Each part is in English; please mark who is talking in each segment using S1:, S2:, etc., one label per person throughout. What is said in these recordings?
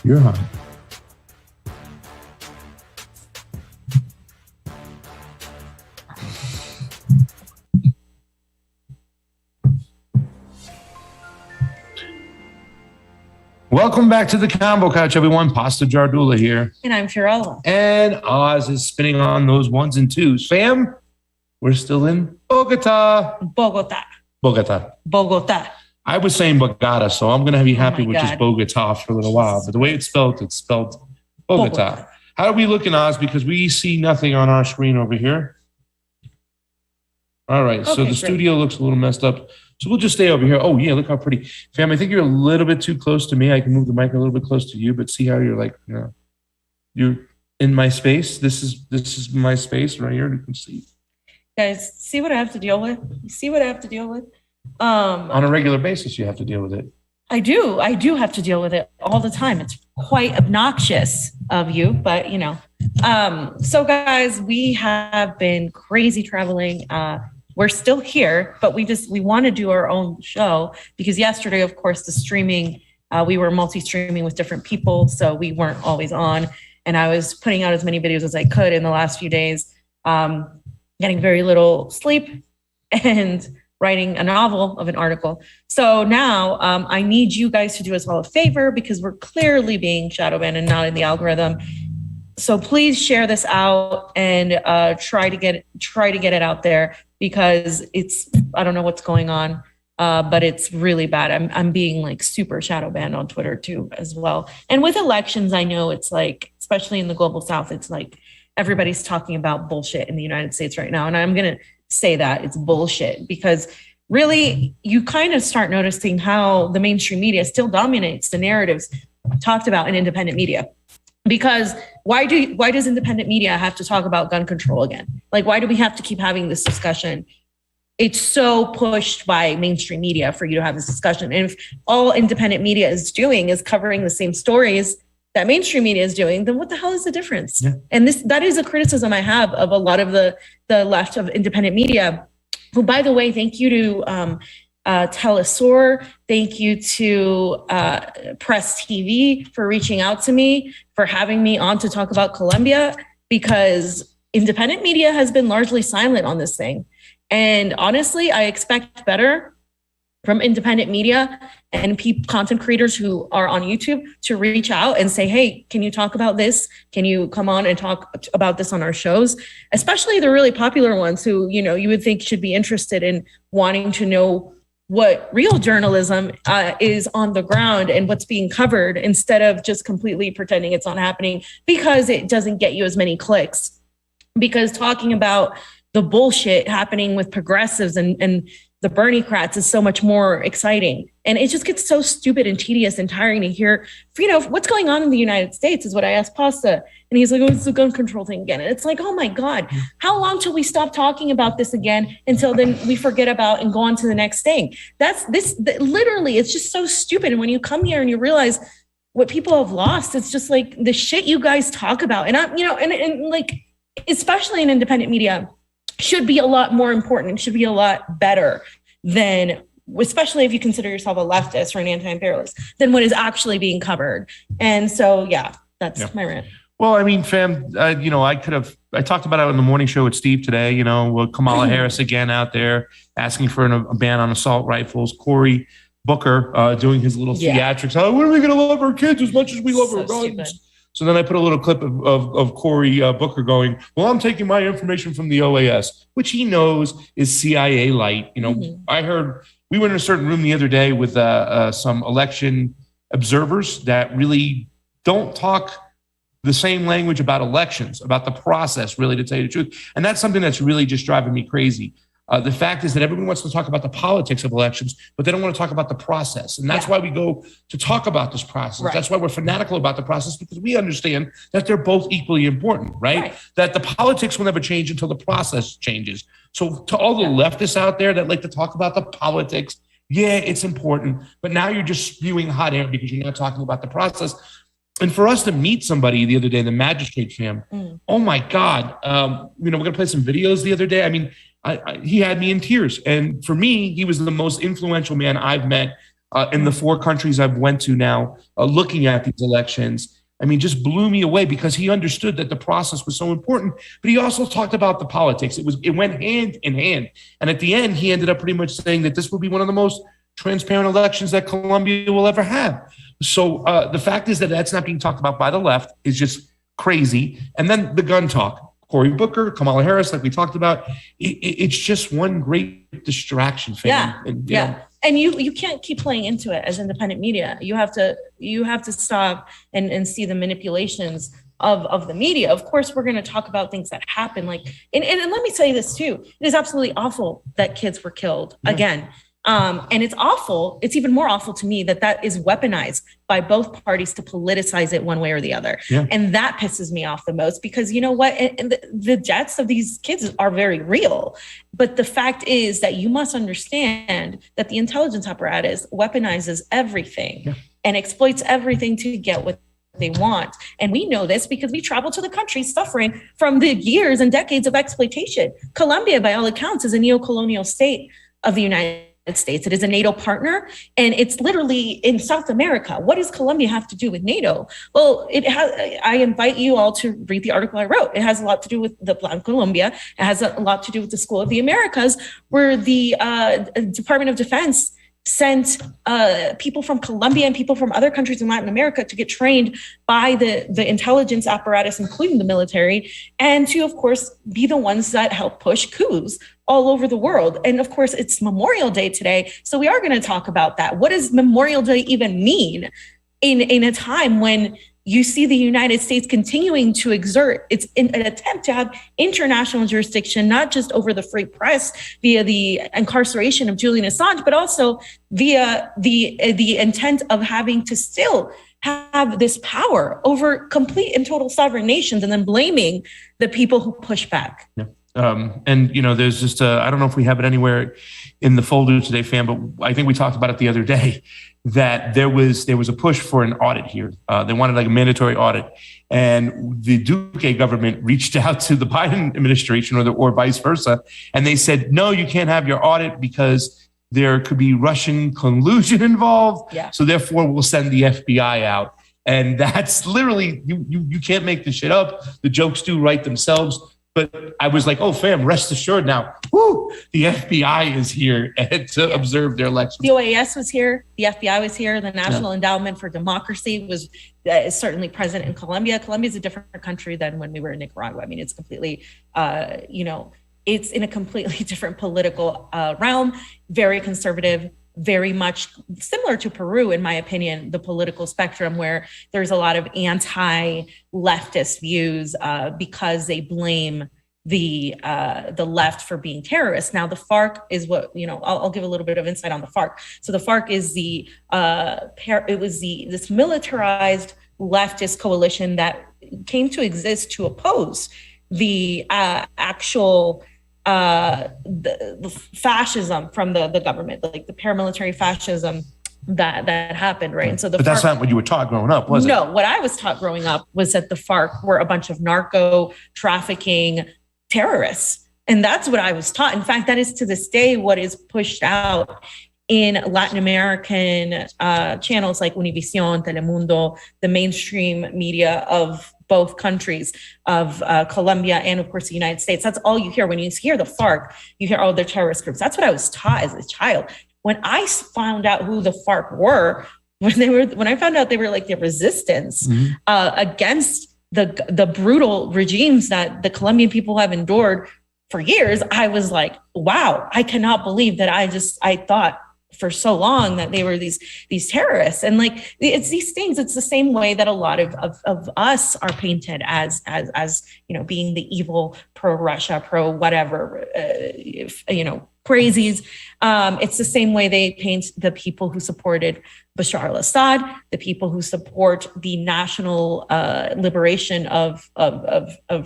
S1: You're hot. Welcome back to the Combo Couch, everyone. Pasta Jardula here.
S2: And I'm Fiorella.
S1: And Oz is spinning on those ones and twos. Fam, we're still in Bogotá.
S2: Bogotá.
S1: I was saying Bogotá, so I'm going to be happy with just Bogotá for a little while. But the way it's spelled Bogotá. How are we looking, Oz? Because we see nothing on our screen over here. All right, so the studio looks a little messed up. So we'll just stay over here. Oh, yeah, look how pretty. Fam, I think you're a little bit too close to me. I can move the mic a little bit close to you, but see how you're like, you know, you're in my space. This is my space right here. You can see.
S2: Guys, see what I have to deal with? You see what I have to deal with?
S1: On a regular basis, you have to deal with it.
S2: I do have to deal with it all the time. It's quite obnoxious of you, but you know. So guys, we have been crazy traveling. We're still here, but we want to do our own show because yesterday, of course, the streaming, we were multi-streaming with different people, so we weren't always on. And I was putting out as many videos as I could in the last few days, getting very little sleep and writing a novel of an article. So now I need you guys to do us all a favor because we're clearly being shadow banned and not in the algorithm. So please share this out and try to get it out there because I don't know what's going on, but it's really bad. I'm being like super shadow banned on Twitter too as well. And with elections, I know it's like, especially in the global South, it's like everybody's talking about bullshit in the United States right now. And I'm going to say that it's bullshit because really you kind of start noticing how the mainstream media still dominates the narratives talked about in independent media. Because why does independent media have to talk about gun control again? Like, why do we have to keep having this discussion? It's so pushed by mainstream media for you to have this discussion. And if all independent media is doing is covering the same stories that mainstream media is doing, then what the hell is the difference? Yeah. And that is a criticism I have of a lot of the left of independent media, who, by the way, thank you to Telesur. Thank you to Press TV for reaching out to me, for having me on to talk about Colombia, because independent media has been largely silent on this thing. And honestly, I expect better from independent media and content creators who are on YouTube to reach out and say, hey, can you talk about this? Can you come on and talk about this on our shows? Especially the really popular ones who, you know, you would think should be interested in wanting to know what real journalism is on the ground and what's being covered, instead of just completely pretending it's not happening because it doesn't get you as many clicks. Because talking about the bullshit happening with progressives and the Bernie-crats is so much more exciting. And it just gets so stupid and tedious and tiring to hear, you know, what's going on in the United States is what I asked Posso. And he's like, oh, it's the gun control thing again. And it's like, oh my God, how long till we stop talking about this again until then we forget about and go on to the next thing? Literally, it's just so stupid. And when you come here and you realize what people have lost, it's just like the shit you guys talk about. And I'm, you know, and like, especially in independent media, should be a lot more important and should be a lot better than, especially if you consider yourself a leftist or an anti-imperialist, than what is actually being covered. And so, yeah, that's my rant.
S1: Well, I mean, fam, you know, I talked about it on the morning show with Steve today, you know, with Kamala Harris again out there asking for a ban on assault rifles, Cory Booker doing his little theatrics. Oh, when are we going to love our kids as much as we love our guns? Stupid. So then I put a little clip of Cory Booker going, well, I'm taking my information from the OAS, which he knows is CIA light. You know, I heard we were in a certain room the other day with some election observers that really don't talk the same language about elections, about the process, really, to tell you the truth. And that's something that's really just driving me crazy. The fact is that everyone wants to talk about the politics of elections, but they don't want to talk about the process. And that's why we go to talk about this process. Right. That's why we're fanatical about the process, because we understand that they're both equally important, right? That the politics will never change until the process changes. So to all the leftists out there that like to talk about the politics, yeah, it's important, but now you're just spewing hot air because you're not talking about the process. And for us to meet somebody the other day, the magistrate fam, oh my God, you know, we're gonna play some videos the other day. I mean, he had me in tears. And for me, he was the most influential man I've met in the 4 countries I've went to now, looking at these elections, I mean, just blew me away because he understood that the process was so important, but he also talked about the politics. It went hand in hand. And at the end, he ended up pretty much saying that this will be one of the most transparent elections that Colombia will ever have. So the fact is that that's not being talked about by the left is just crazy. And then the gun talk, Cory Booker, Kamala Harris, like we talked about, it's just one great distraction.
S2: Yeah,
S1: and,
S2: yeah. And you can't keep playing into it as independent media. You have to stop and see the manipulations of the media. Of course, we're going to talk about things that happen. Like, and let me tell you this too. It is absolutely awful that kids were killed again. And it's awful. It's even more awful to me that is weaponized by both parties to politicize it one way or the other. Yeah. And that pisses me off the most because you know what? And the deaths of these kids are very real. But the fact is that you must understand that the intelligence apparatus weaponizes everything and exploits everything to get what they want. And we know this because we travel to the countries suffering from the years and decades of exploitation. Colombia, by all accounts, is a neo-colonial state of the United States. It is a NATO partner, and it's literally in South America. What does Colombia have to do with NATO? Well, it has. I invite you all to read the article I wrote. It has a lot to do with the Plan Colombia. It has a lot to do with the School of the Americas, where the Department of Defense sent people from Colombia and people from other countries in Latin America to get trained by the intelligence apparatus, including the military, and to, of course, be the ones that help push coups all over the world. And of course, it's Memorial Day today. So we are going to talk about that. What does Memorial Day even mean in a time when you see the United States continuing to exert its an attempt to have international jurisdiction, not just over the free press via the incarceration of Julian Assange, but also via the intent of having to still have this power over complete and total sovereign nations and then blaming the people who push back.
S1: Yeah. And, you know, there's just, I don't know if we have it anywhere in the folder today, fam, but I think we talked about it the other day, that there was a push for an audit here. They wanted like a mandatory audit. And the Duque government reached out to the Biden administration or vice versa. And they said, no, you can't have your audit because there could be Russian collusion involved. Yeah. So therefore, we'll send the FBI out. And that's literally, you can't make this shit up. The jokes do write themselves. But I was like, oh, fam, rest assured now, whoo, the FBI is here to observe their elections.
S2: The OAS was here. The FBI was here. The National Endowment for Democracy was certainly present in Colombia. Colombia is a different country than when we were in Nicaragua. I mean, it's completely, it's in a completely different political realm, very conservative, very much similar to Peru, in my opinion, the political spectrum, where there's a lot of anti-leftist views because they blame the left for being terrorists. Now, the FARC is what, I'll give a little bit of insight on the FARC. So the FARC is this militarized leftist coalition that came to exist to oppose the actual the fascism from the government, like the paramilitary fascism that happened, right? And so
S1: but that's not what you were taught growing up, was it?
S2: No, what I was taught growing up was that the FARC were a bunch of narco trafficking terrorists. And that's what I was taught. In fact, that is to this day what is pushed out in Latin American channels like Univision, Telemundo, the mainstream media of both countries of Colombia and of course the United States. That's all you hear. When you hear the FARC, you hear, oh, they're terrorist groups. That's what I was taught as a child. When I found out who the FARC were, when I found out they were like the resistance against the brutal regimes that the Colombian people have endured for years, I was like, wow, I cannot believe that I thought for so long that they were these terrorists. And like, it's these things. It's the same way that a lot of us are painted as being the evil pro-Russia, pro-whatever, crazies. It's the same way they paint the people who supported Bashar al-Assad, the people who support the national liberation of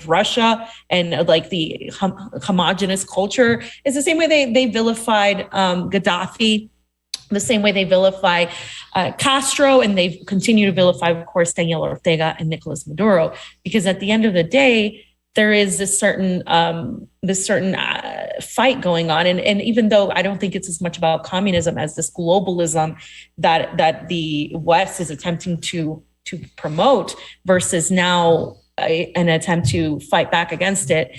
S2: Russia and like the homogenous culture. It's the same way they vilified Gaddafi, the same way they vilify Castro, and they continue to vilify, of course, Daniel Ortega and Nicolas Maduro, because at the end of the day, there is this certain fight going on, and even though I don't think it's as much about communism as this globalism that the West is attempting to promote versus now an attempt to fight back against it.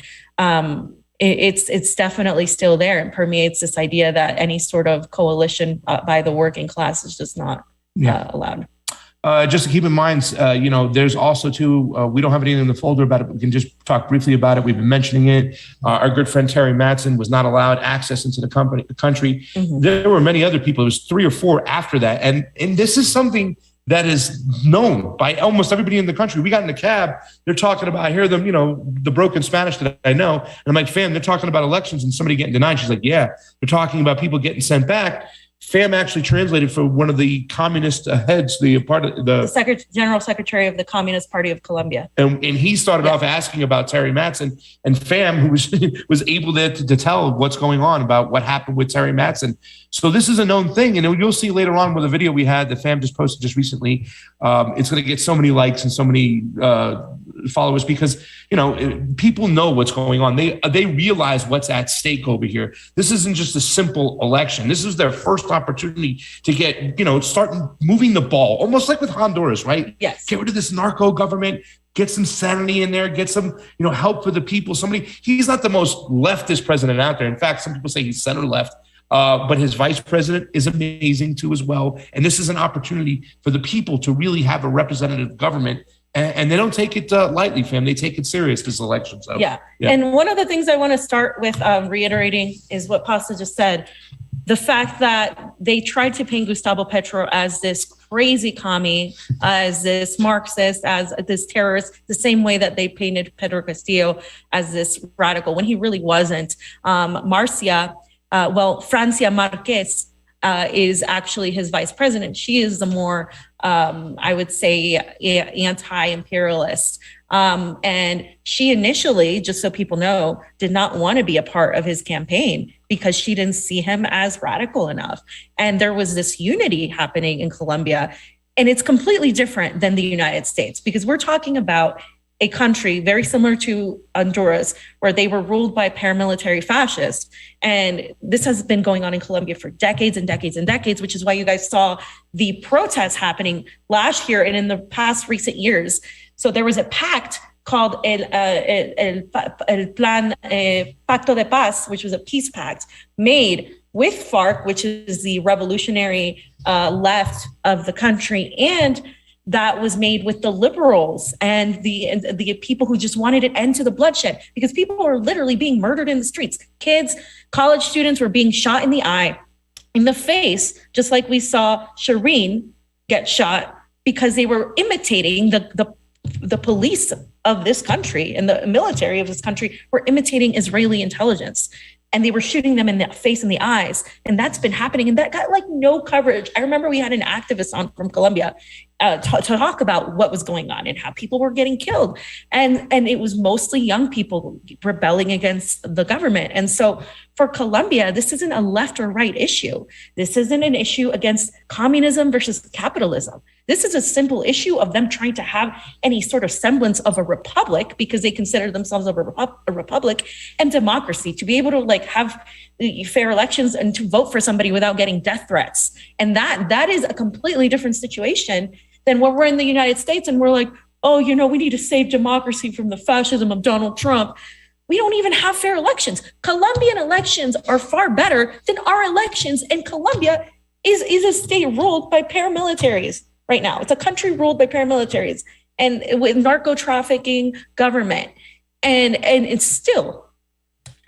S2: It's definitely still there and permeates this idea that any sort of coalition by the working class is just not allowed.
S1: Just to keep in mind, there's also we don't have anything in the folder about it, but we can just talk briefly about it. We've been mentioning it. Our good friend Terry Matson was not allowed access into the country. Mm-hmm. There were many other people. It was 3 or 4 after that. And this is something that is known by almost everybody in the country. We got in the cab, they're talking about, I hear them, the broken Spanish that I know. And I'm like, fam, they're talking about elections and somebody getting denied. She's like, yeah, they're talking about people getting sent back. Fam actually translated for one of the communist heads,
S2: the General Secretary of the Communist Party of Colombia.
S1: And he started off asking about Terry Matson, and Fam, who was able to tell what's going on about what happened with Terry Matson. So this is a known thing. And you'll see later on with a video we had that Fam just posted just recently. It's going to get so many likes and so many followers because, people know what's going on. They realize what's at stake over here. This isn't just a simple election. This is their first opportunity to get, start moving the ball, almost like with Honduras, right?
S2: Yes.
S1: Get rid of this narco government, get some sanity in there, get some, help for the people. He's not the most leftist president out there. In fact, some people say he's center left. But his vice president is amazing too as well. And this is an opportunity for the people to really have a representative government. And they don't take it lightly, fam. They take it serious, this election. So,
S2: yeah. And one of the things I want to start with reiterating is what Posso just said. The fact that they tried to paint Gustavo Petro as this crazy commie, as this Marxist, as this terrorist, the same way that they painted Pedro Castillo as this radical, when he really wasn't. Francia Marquez is actually his vice president. She is the more, I would say, anti-imperialist. And she initially, just so people know, did not want to be a part of his campaign because she didn't see him as radical enough. And there was this unity happening in Colombia. And it's completely different than the United States because we're talking about a country very similar to Honduras, where they were ruled by paramilitary fascists. And this has been going on in Colombia for decades and decades and decades, which is why you guys saw the protests happening last year and in the past recent years. So there was a pact called el Plan Pacto de Paz, which was a peace pact made with FARC, which is the revolutionary left of the country, and that was made with the liberals and the people who just wanted an end to the bloodshed, because people were literally being murdered in the streets. Kids, college students were being shot in the eye, in the face, just like we saw Shireen get shot because they were imitating the police of this country and the military of this country were imitating Israeli intelligence. And they were shooting them in the face and the eyes. And that's been happening. And that got like no coverage. I remember we had an activist on from Colombia to talk about what was going on and how people were getting killed. And it was mostly young people rebelling against the government. And so for Colombia, this isn't a left or right issue. This isn't an issue against communism versus capitalism. This is a simple issue of them trying to have any sort of semblance of a republic because they consider themselves a republic, and democracy, to be able to like have fair elections and to vote for somebody without getting death threats. And that is a completely different situation than when we're in the United States and we're like, oh, we need to save democracy from the fascism of Donald Trump. We don't even have fair elections. Colombian elections are far better than our elections. And Colombia is a state ruled by paramilitaries right now. It's a country ruled by paramilitaries and with narco trafficking government. And it still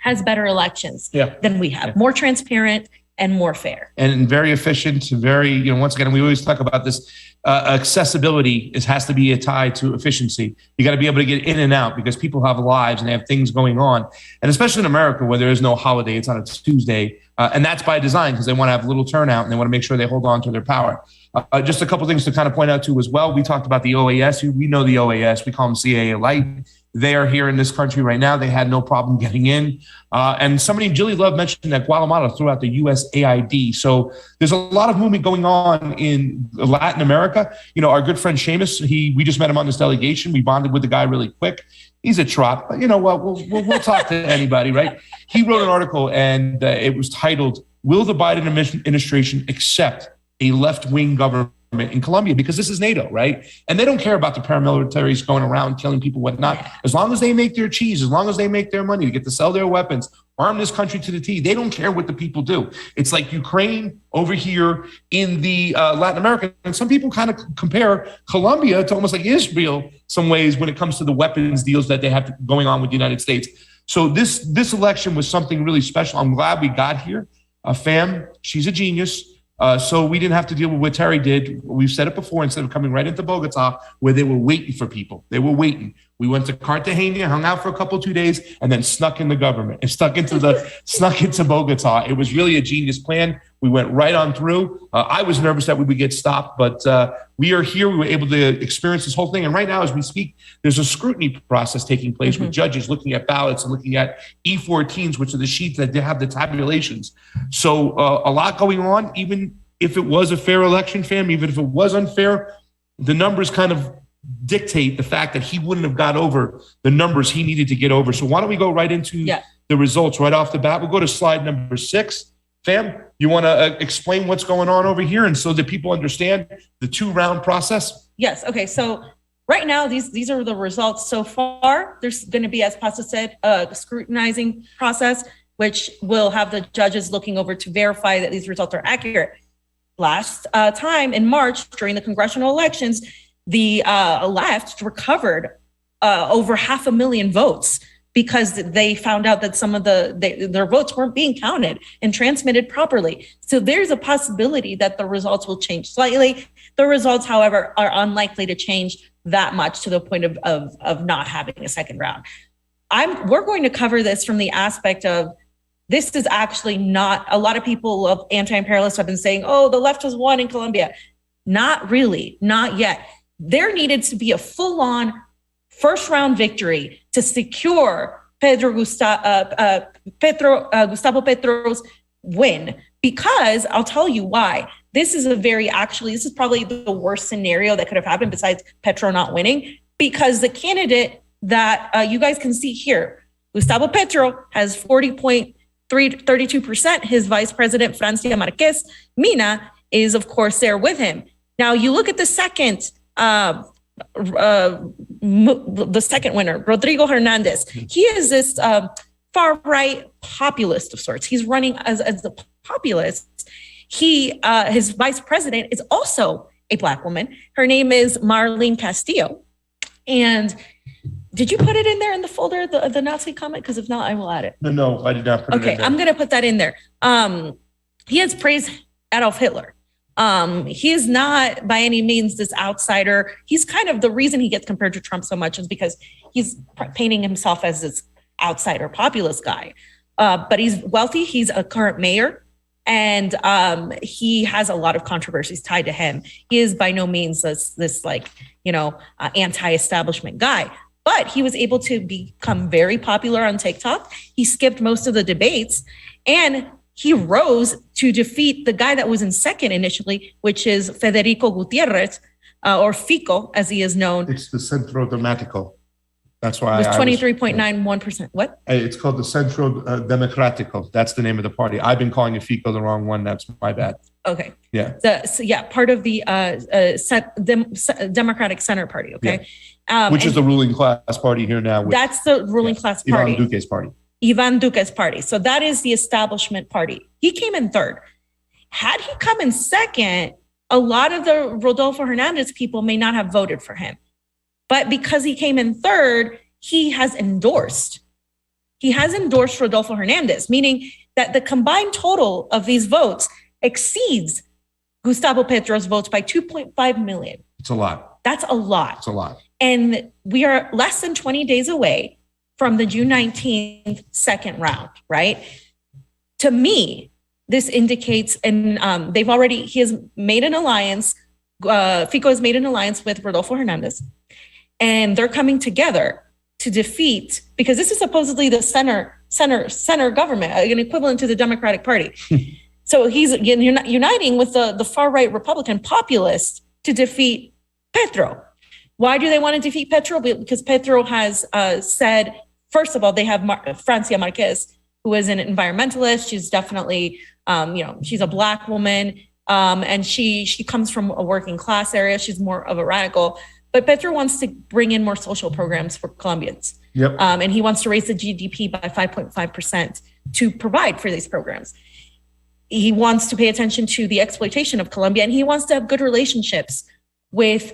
S2: has better elections than we have. More transparent and more fair.
S1: And very efficient, very, once again, we always talk about this, accessibility has to be a tie to efficiency. You got to be able to get in and out because people have lives and they have things going on. And especially in America where there is no holiday, it's on a Tuesday. And that's by design because they want to have little turnout and they want to make sure they hold on to their power. Just a couple things to kind of point out too as well. We talked about the OAS. We know the OAS. We call them CAA Light. They are here in this country right now. They had no problem getting in. And somebody, Jilly Love, mentioned that Guatemala threw out the USAID. So there's a lot of movement going on in Latin America. Our good friend Seamus, we just met him on this delegation. We bonded with the guy really quick. he's a trot, but you know what? We'll talk to anybody, right? He wrote an article and it was titled, "Will the Biden administration accept a left-wing government in Colombia?" Because this is NATO, right? And they don't care about the paramilitaries going around killing people, whatnot. As long as they make their cheese, as long as they make their money, to get to sell their weapons, arm this country to the T, they don't care what the people do. It's like Ukraine over here in the Latin America. And some people kind of compare Colombia to almost like Israel some ways when it comes to the weapons deals that they have going on with the United States. So this election was something really special. I'm glad we got here. Fam, she's a genius. So we didn't have to deal with what Terry did. We've said it before, instead of coming right into Bogotá, where they were waiting for people. They were waiting. We went to Cartagena, hung out for a couple, 2 days, and then snuck in the government and snuck into Bogotá. It was really a genius plan. We went right on through. I was nervous that we would get stopped, but we are here. We were able to experience this whole thing. And right now, as we speak, there's a scrutiny process taking place with judges looking at ballots and looking at E14s, which are the sheets that have the tabulations. So a lot going on. Even if it was a fair election, fam, even if it was unfair, the numbers kind of dictate the fact that he wouldn't have got over the numbers he needed to get over. So why don't we go right into the results right off the bat? We'll go to slide number 6. Fam, you want to explain what's going on over here and so that people understand the 2-round process?
S2: Yes. Okay. So right now, these are the results so far. There's going to be, as Posso said, a scrutinizing process, which will have the judges looking over to verify that these results are accurate. Last time in March, during the congressional elections, the left recovered over 500,000 votes because they found out that some of their votes weren't being counted and transmitted properly. So there's a possibility that the results will change slightly. The results, however, are unlikely to change that much to the point of not having a second round. We're going to cover this from the aspect of, this is actually not, a lot of people of anti-imperialists have been saying, oh, the left has won in Colombia. Not really, not yet. There needed to be a full-on first round victory to secure Gustavo Petro's win, because I'll tell you why. This is probably the worst scenario that could have happened besides Petro not winning, because the candidate that you guys can see here, Gustavo Petro, has 40.32%. His vice president, Francia Marquez Mina, is of course there with him. Now you look at the second winner, Rodrigo Hernandez. He is this far-right populist of sorts. He's running as a populist. His vice president is also a Black woman. Her name is Marlene Castillo. And did you put it in there in the folder, the Nazi comment? Because if not, I will add it.
S1: No, I did not put it in there. Okay,
S2: I'm going to put that in there. He has praised Adolf Hitler. He is not by any means this outsider. He's kind of the reason he gets compared to Trump so much is because he's painting himself as this outsider populist guy. But he's wealthy. He's a current mayor, and he has a lot of controversies tied to him. He is by no means this anti-establishment guy, but he was able to become very popular on TikTok. He skipped most of the debates, and he rose to defeat the guy that was in second initially, which is Federico Gutierrez, or Fico, as he is known.
S1: It's the Centro Democrático. That's why
S2: it was 23.91%. What?
S1: It's called the Centro Democrático. That's the name of the party. I've been calling it Fico the wrong one. That's my bad.
S2: Okay.
S1: Yeah.
S2: Part of the Democratic Center Party. Okay.
S1: Yeah. Which is the ruling class party here now.
S2: That's the ruling class party.
S1: Ivan Duque's party.
S2: Ivan Duque's party. So that is the establishment party. He came in third. Had he come in second, a lot of the Rodolfo Hernandez people may not have voted for him. But because he came in third, he has endorsed Rodolfo Hernandez, meaning that the combined total of these votes exceeds Gustavo Petro's votes by 2.5 million.
S1: It's a lot.
S2: That's a lot.
S1: It's a lot. And
S2: we are less than 20 days away from the June 19th second round, right? To me, this indicates, and he has made an alliance, Fico has made an alliance with Rodolfo Hernandez, and they're coming together to defeat, because this is supposedly the center government, an equivalent to the Democratic Party. So he's uniting with the far-right Republican populist to defeat Petro. Why do they want to defeat Petro? Because Petro has said, first of all, they have Francia Marquez, who is an environmentalist. She's definitely, she's a Black woman, and she comes from a working class area. She's more of a radical. But Petro wants to bring in more social programs for Colombians.
S1: Yep.
S2: And he wants to raise the GDP by 5.5% to provide for these programs. He wants to pay attention to the exploitation of Colombia, and he wants to have good relationships with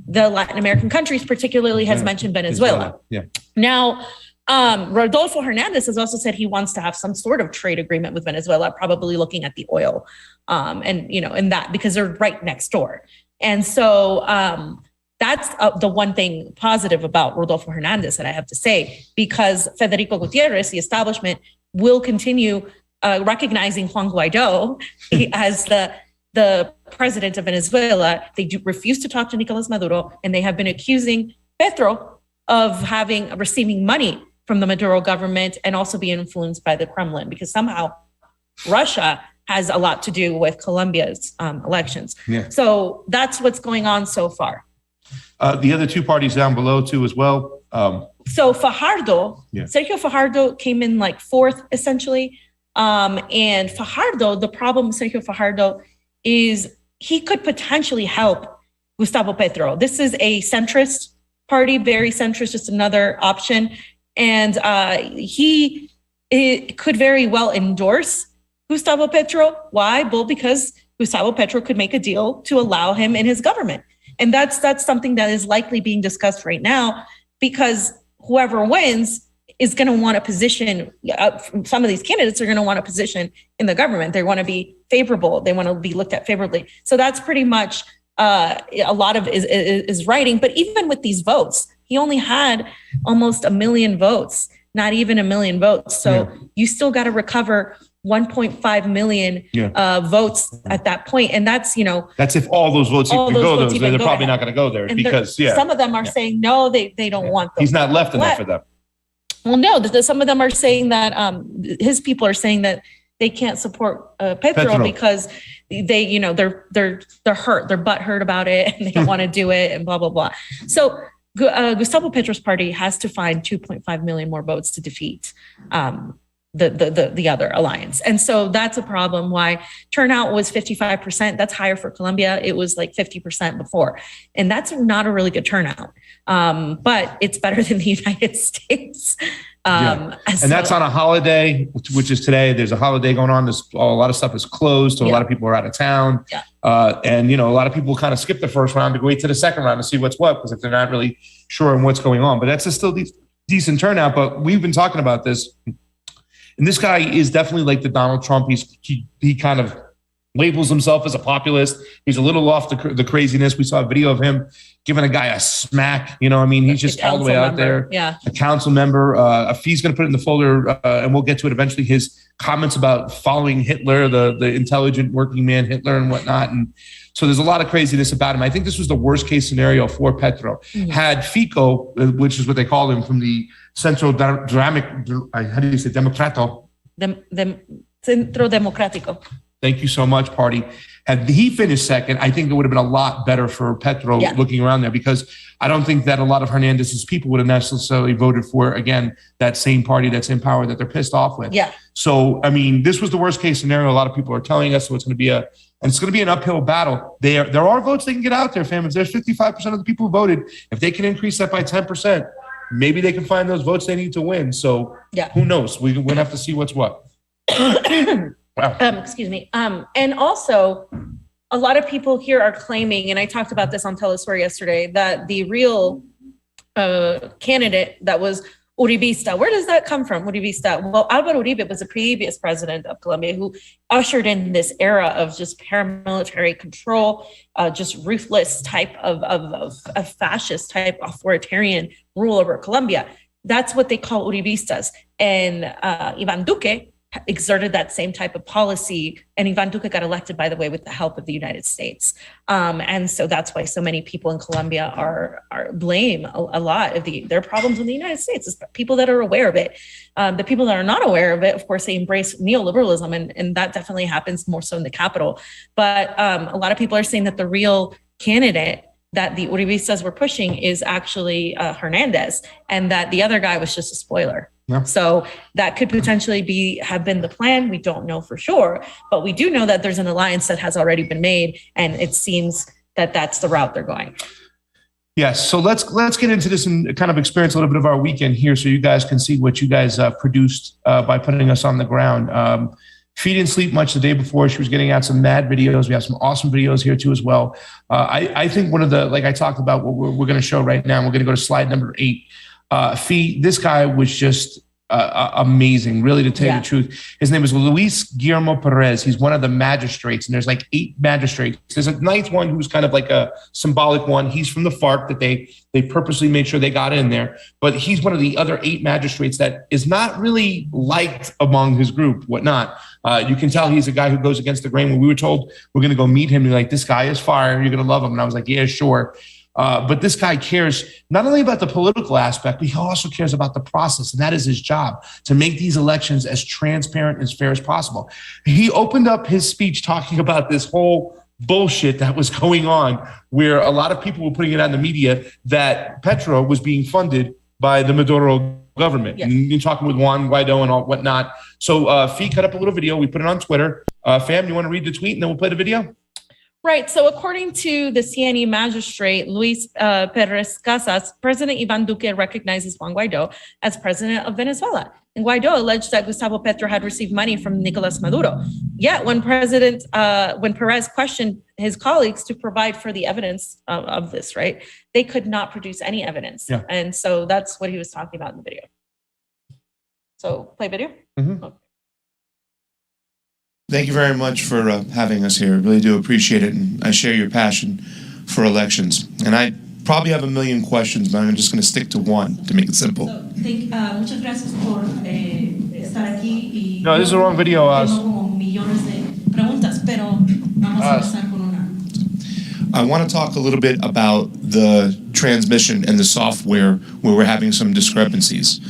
S2: the Latin American countries, particularly has mentioned Venezuela.
S1: Yeah.
S2: Now, Rodolfo Hernandez has also said he wants to have some sort of trade agreement with Venezuela, probably looking at the oil, and that because they're right next door. And so that's the one thing positive about Rodolfo Hernandez that I have to say, because Federico Gutierrez, the establishment, will continue recognizing Juan Guaido as the president of Venezuela. They do refuse to talk to Nicolas Maduro, and they have been accusing Petro of receiving money from the Maduro government and also being influenced by the Kremlin, because somehow Russia has a lot to do with Colombia's elections. Yeah. So that's what's going on so far.
S1: The other two parties down below too as well.
S2: So Fajardo, Sergio Fajardo came in like fourth essentially. And Fajardo, the problem with Sergio Fajardo is he could potentially help Gustavo Petro. This is a centrist party, very centrist, just another option. And he could very well endorse Gustavo Petro. Why? Well, because Gustavo Petro could make a deal to allow him in his government. And that's something that is likely being discussed right now, because whoever wins is going to want a position. Some of these candidates are going to want a position in the government. They want to be favorable. They want to be looked at favorably. So that's pretty much a lot of is writing. But even with these votes, he only had almost 1 million votes, not even 1 million votes. So you still got to recover 1.5 million votes at that point. And that's,
S1: that's if all those votes even go there. They're probably not going to go there, and because
S2: some of them are saying, no, they don't want them.
S1: He's not left enough for them.
S2: Well, no, some of them are saying that his people are saying that they can't support Petro because they're hurt, they're butthurt about it, and they don't want to do it, and blah blah blah. So Gustavo Petro's party has to find 2.5 million more votes to defeat the other alliance, and so that's a problem. Why turnout was 55%? That's higher for Colombia. It was like 50% before, and that's not a really good turnout. But it's better than the United States.
S1: And that's on a holiday, which is today. There's a holiday going on. A lot of stuff is closed, so a lot of people are out of town.
S2: Yeah.
S1: And a lot of people kind of skip the first round to wait to the second round to see what's what, because if they're not really sure on what's going on. But that's still decent turnout. But we've been talking about this. And this guy is definitely like the Donald Trump. He kind of labels himself as a populist. He's a little off the craziness. We saw a video of him giving a guy a smack. He's just all the way out there.
S2: Yeah.
S1: A council member. He's going to put it in the folder, and we'll get to it eventually. His comments about following Hitler, the intelligent working man Hitler and whatnot. And so there's a lot of craziness about him. I think this was the worst case scenario for Petro. Mm-hmm. Had Fico, which is what they call him, from the Centro Democrático. Centro Democrático. Thank you so much, party. Had he finished second, I think it would have been a lot better for Petro looking around there, because I don't think that a lot of Hernandez's people would have necessarily voted for, again, that same party that's in power that they're pissed off with. Yeah. So, this was the worst case scenario. A lot of people are telling us, so it's going to be an uphill battle. There are votes they can get out there, fam. If there's 55% of the people who voted, if they can increase that by 10%, maybe they can find those votes they need to win. So who knows? We're going to have to see what's what. Wow.
S2: Excuse me. And also, a lot of people here are claiming, and I talked about this on Telesur yesterday, that the real candidate that was Uribista. Where does that come from, Uribista? Well, Álvaro Uribe was the previous president of Colombia who ushered in this era of just paramilitary control, just ruthless type of fascist type authoritarian rule over Colombia. That's what they call Uribistas. And Iván Duque exerted that same type of policy. And Iván Duque got elected, by the way, with the help of the United States. And so that's why so many people in Colombia are blame a lot of their problems with the United States. It's people that are aware of it. The people that are not aware of it, of course, they embrace neoliberalism, and that definitely happens more so in the capital. But a lot of people are saying that the real candidate that the Uribistas were pushing is actually Hernandez, and that the other guy was just a spoiler.
S1: Yeah.
S2: So that could potentially have been the plan. We don't know for sure, but we do know that there's an alliance that has already been made, and it seems that that's the route they're going.
S1: Yes. So let's get into this and kind of experience a little bit of our weekend here, so you guys can see what you guys produced by putting us on the ground. She didn't sleep much the day before. She was getting out some mad videos. We have some awesome videos here too as well. I think one of the, like I talked about, what we're going to show right now, we're going to go to slide number 8. This guy was just amazing, really, to tell you the truth. His name is Luis Guillermo Perez. He's one of the magistrates, and there's like 8 magistrates. There's a 9th one who's kind of like a symbolic one. He's from the FARC that they purposely made sure they got in there. But he's one of the other 8 magistrates that is not really liked among his group, whatnot. You can tell he's a guy who goes against the grain. When we were told we're going to go meet him, you're like, this guy is fire. You're going to love him. And I was like, yeah, sure. But this guy cares not only about the political aspect, but he also cares about the process. And that is his job, to make these elections as transparent and as fair as possible. He opened up his speech talking about this whole bullshit that was going on, where a lot of people were putting it out in the media that Petro was being funded by the Maduro government.
S2: Yes.
S1: And you're talking with Juan Guaido and all whatnot. So Fee cut up a little video. We put it on Twitter. Fam, you want to read the tweet and then we'll play the video?
S2: Right. So according to the CNE magistrate, Luis Perez Casas, President Ivan Duque recognizes Juan Guaido as president of Venezuela. And Guaido alleged that Gustavo Petro had received money from Nicolas Maduro. Yet when Perez questioned his colleagues to provide for the evidence of this, right, they could not produce any evidence.
S1: Yeah.
S2: And so that's what he was talking about in the video. So play video.
S1: Mm-hmm.
S2: Okay.
S3: Thank you very much for having us here. I really do appreciate it, and I share your passion for elections. And I probably have a million questions, but I'm just going to stick to one to make it simple.
S4: Muchas gracias por estar aquí.
S1: No, this is the wrong video, Oz.
S4: Tengo como millones de preguntas, pero vamos a empezar con una.
S3: I want to talk a little bit about the transmission and the software where we're having some discrepancies.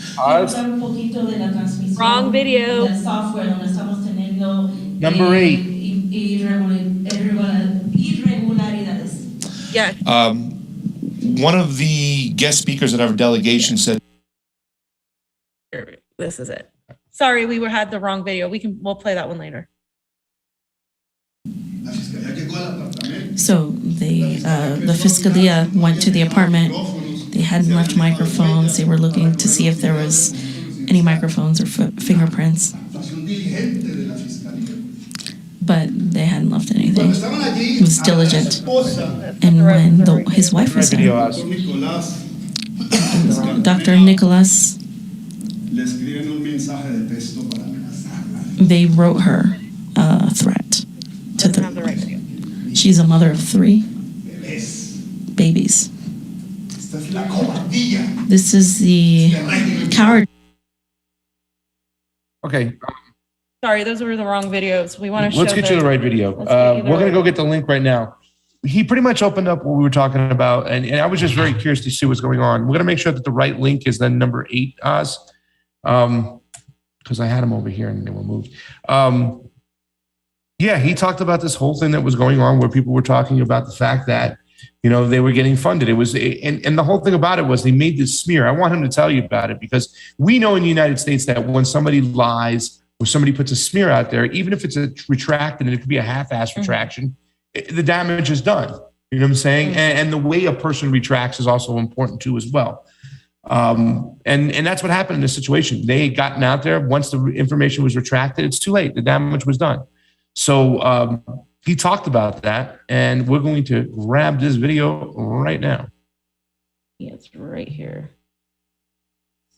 S2: Wrong video.
S4: Del software donde estamos teniendo
S1: Number 8.
S4: irregularidades.
S2: Yeah.
S3: One of the guest speakers at our delegation said,
S2: This is it. Sorry, we had the wrong video. We'll play that one later.
S4: So the Fiscalia went to the apartment. They hadn't left microphones. They were looking to see if there was any microphones or fingerprints. But they hadn't left anything. It was diligent. And when his wife was
S1: Video,
S4: there,
S1: Oz.
S4: Dr. Nicholas, they wrote her a threat to
S2: Doesn't have the right video.
S4: She's a mother of 3 babies. This is the coward.
S1: Okay.
S2: Sorry, those were the wrong videos. We want to show.
S1: Let's get you the right video.
S2: Let's get you the
S1: We're going to
S2: right-
S1: go get the link right now. He pretty much opened up what we were talking about, and I was just very curious to see what's going on. We're going to make sure that the right link is then number 8, Oz, because I had him over here and they were moved. Yeah, he talked about this whole thing that was going on where people were talking about the fact that, you know, they were getting funded. It was, and the whole thing about it was they made this smear. I want him to tell you about it because we know in the United States that when somebody lies or somebody puts a smear out there, even if it's a retracted and it could be a half-ass retraction, the damage is done. You know what I'm saying? And the way a person retracts is also important too as well. And that's what happened in this situation. They had gotten out there. Once the information was retracted, it's too late. The damage was done. So he talked about that, and we're going to grab this video right now.
S2: Yeah, it's right here.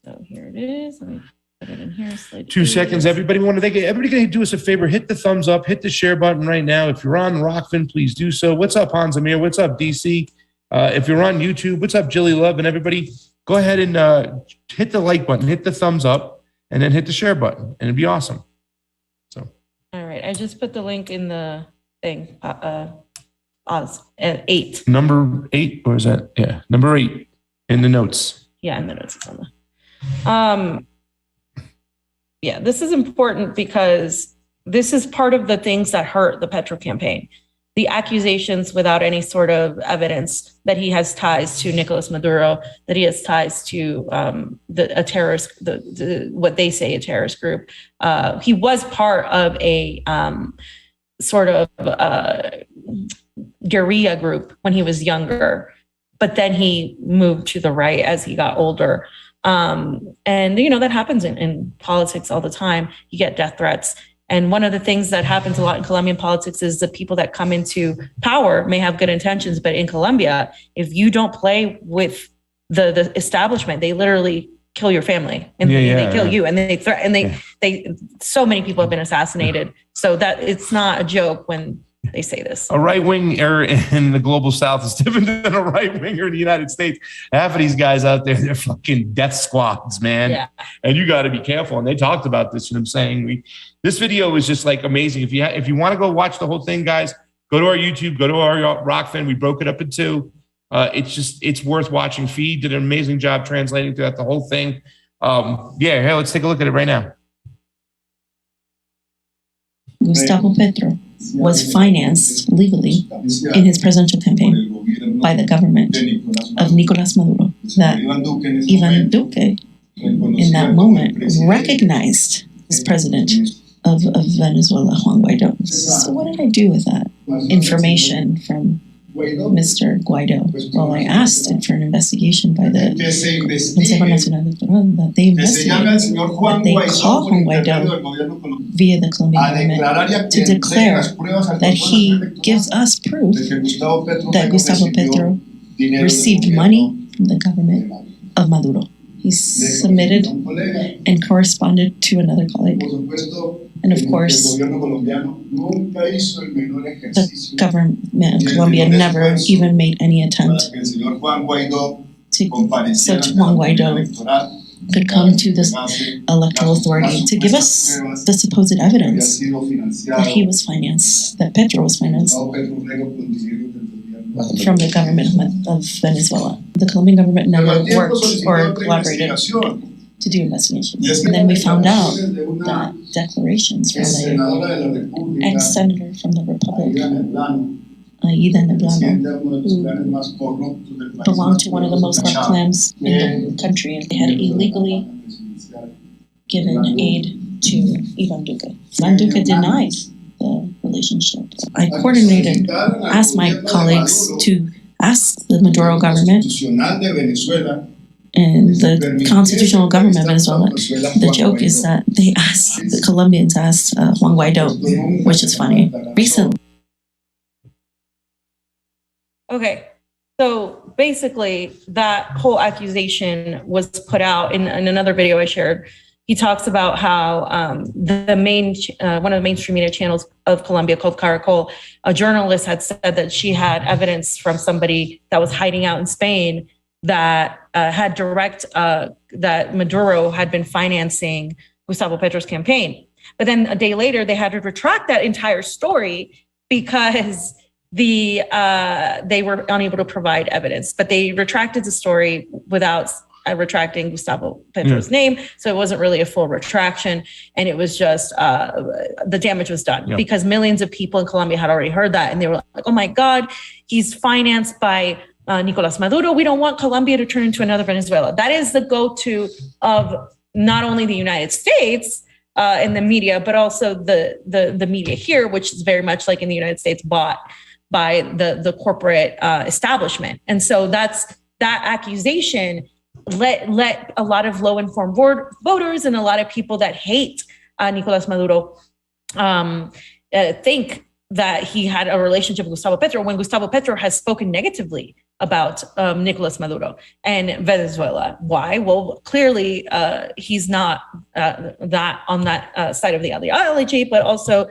S2: So here it is. Let me put it in here. Slide
S1: 2 seconds. Everybody gonna do us a favor. Hit the thumbs up. Hit the share button right now. If you're on Rockfin, please do so. What's up, Hans Amir? What's up, DC? If you're on YouTube, what's up, Jilly Love? And everybody, go ahead and hit the like button, hit the thumbs up, and then hit the share button, and it'd be awesome.
S2: All right, I just put the link in the thing. Oz at 8.
S1: Number 8, or is that? Yeah, number 8 in the notes.
S2: Yeah, in the notes it's on the. Yeah, this is important because this is part of the things that hurt the Petro campaign. the accusations without any sort of evidence that he has ties to Nicolas Maduro, that he has ties to a terrorist, what they say a terrorist group. He was part of a sort of guerrilla group when he was younger, but then he moved to the right as he got older. And, that happens in politics all the time. You get death threats. And one of the things that happens a lot in Colombian politics is the people that come into power may have good intentions, but in Colombia, if you don't play with the establishment, they literally kill your family and they kill you, and they threaten. They so many people have been assassinated. So that it's not a joke when they say this.
S1: A right winger in the global South is different than a right winger in the United States. Half of these guys out there, they're fucking death squads, man. Yeah. And you got to be careful. And they talked about this, and I'm saying this video is just like amazing. If you want to go watch the whole thing, guys, go to our YouTube, go to our Rockfin. We broke it up in two. It's worth watching. Fee did an amazing job translating throughout the whole thing. Here, let's take a look at it right now.
S4: Gustavo Petro was financed legally in his presidential campaign by the government of Nicolas Maduro, that Ivan Duque in that moment recognized as president of Venezuela, Juan Guaido. So what did I do with that information from Mr. Guaido? Well, I asked for an investigation by the Consejo Nacional Electoral, that they investigate, that they call Juan Guaido via the Colombian government to declare that he gives us proof that Gustavo Petro received money from the government of Maduro. He submitted and corresponded to another colleague. And of course, the government of Colombia never even made any attempt so Juan Guaido could come to this electoral authority to give us the supposed evidence that he was financed, that Petro was financed from the government of Venezuela. The Colombian government never worked or collaborated to do investigations. And then we found out that declarations from the ex-senator from the Republic, Ida Neblano, who belonged to one of the most corrupt clans in the country, and they had illegally given aid to Ivan Duque. Ivan Duque denied the relationship. I coordinated, asked my colleagues to ask the Maduro government and the constitutional government of Venezuela. The joke is that the Colombians asked Juan Guaido, which is funny, recently.
S2: Okay, so basically that whole accusation was put out in another video I shared. He talks about how the main, one of the mainstream media channels of Colombia called Caracol, a journalist had said that she had evidence from somebody that was hiding out in Spain that had that Maduro had been financing Gustavo Petro's campaign. But then a day later, they had to retract that entire story because they were unable to provide evidence. But they retracted the story without retracting Gustavo Petro's name. So it wasn't really a full retraction. And it was just the damage was done because millions of people in Colombia had already heard that. And they were like, oh my God, he's financed by Nicolas Maduro. We don't want Colombia to turn into another Venezuela. That is the go-to of not only the United States in the media, but also the media here, which is very much like in the United States bought by the corporate establishment. And so that accusation let a lot of low-informed voters and a lot of people that hate Nicolas Maduro think that he had a relationship with Gustavo Petro when Gustavo Petro has spoken negatively about Nicolas Maduro and Venezuela. Why? Well, clearly he's not that on that side of the ideology, but also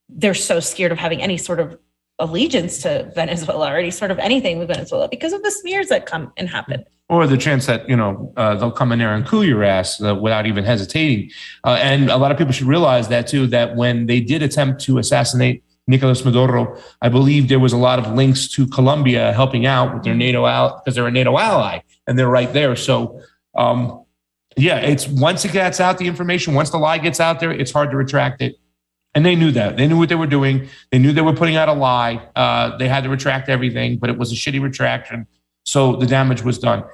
S2: they're so scared of having any sort of allegiance to Venezuela or any sort of anything with Venezuela because of the smears that come and happen.
S1: Or the chance that, they'll come in there and coup your ass without even hesitating. And a lot of people should realize that too, that when they did attempt to assassinate Nicolas Maduro, I believe there was a lot of links to Colombia helping out with their NATO ally, because they're a NATO ally and they're right there. So it's once it gets out, the information, once the lie gets out there, it's hard to retract it. And they knew that. They knew what they were doing. They knew they were putting out a lie. They had to retract everything, but it was a shitty retraction. So the damage was done.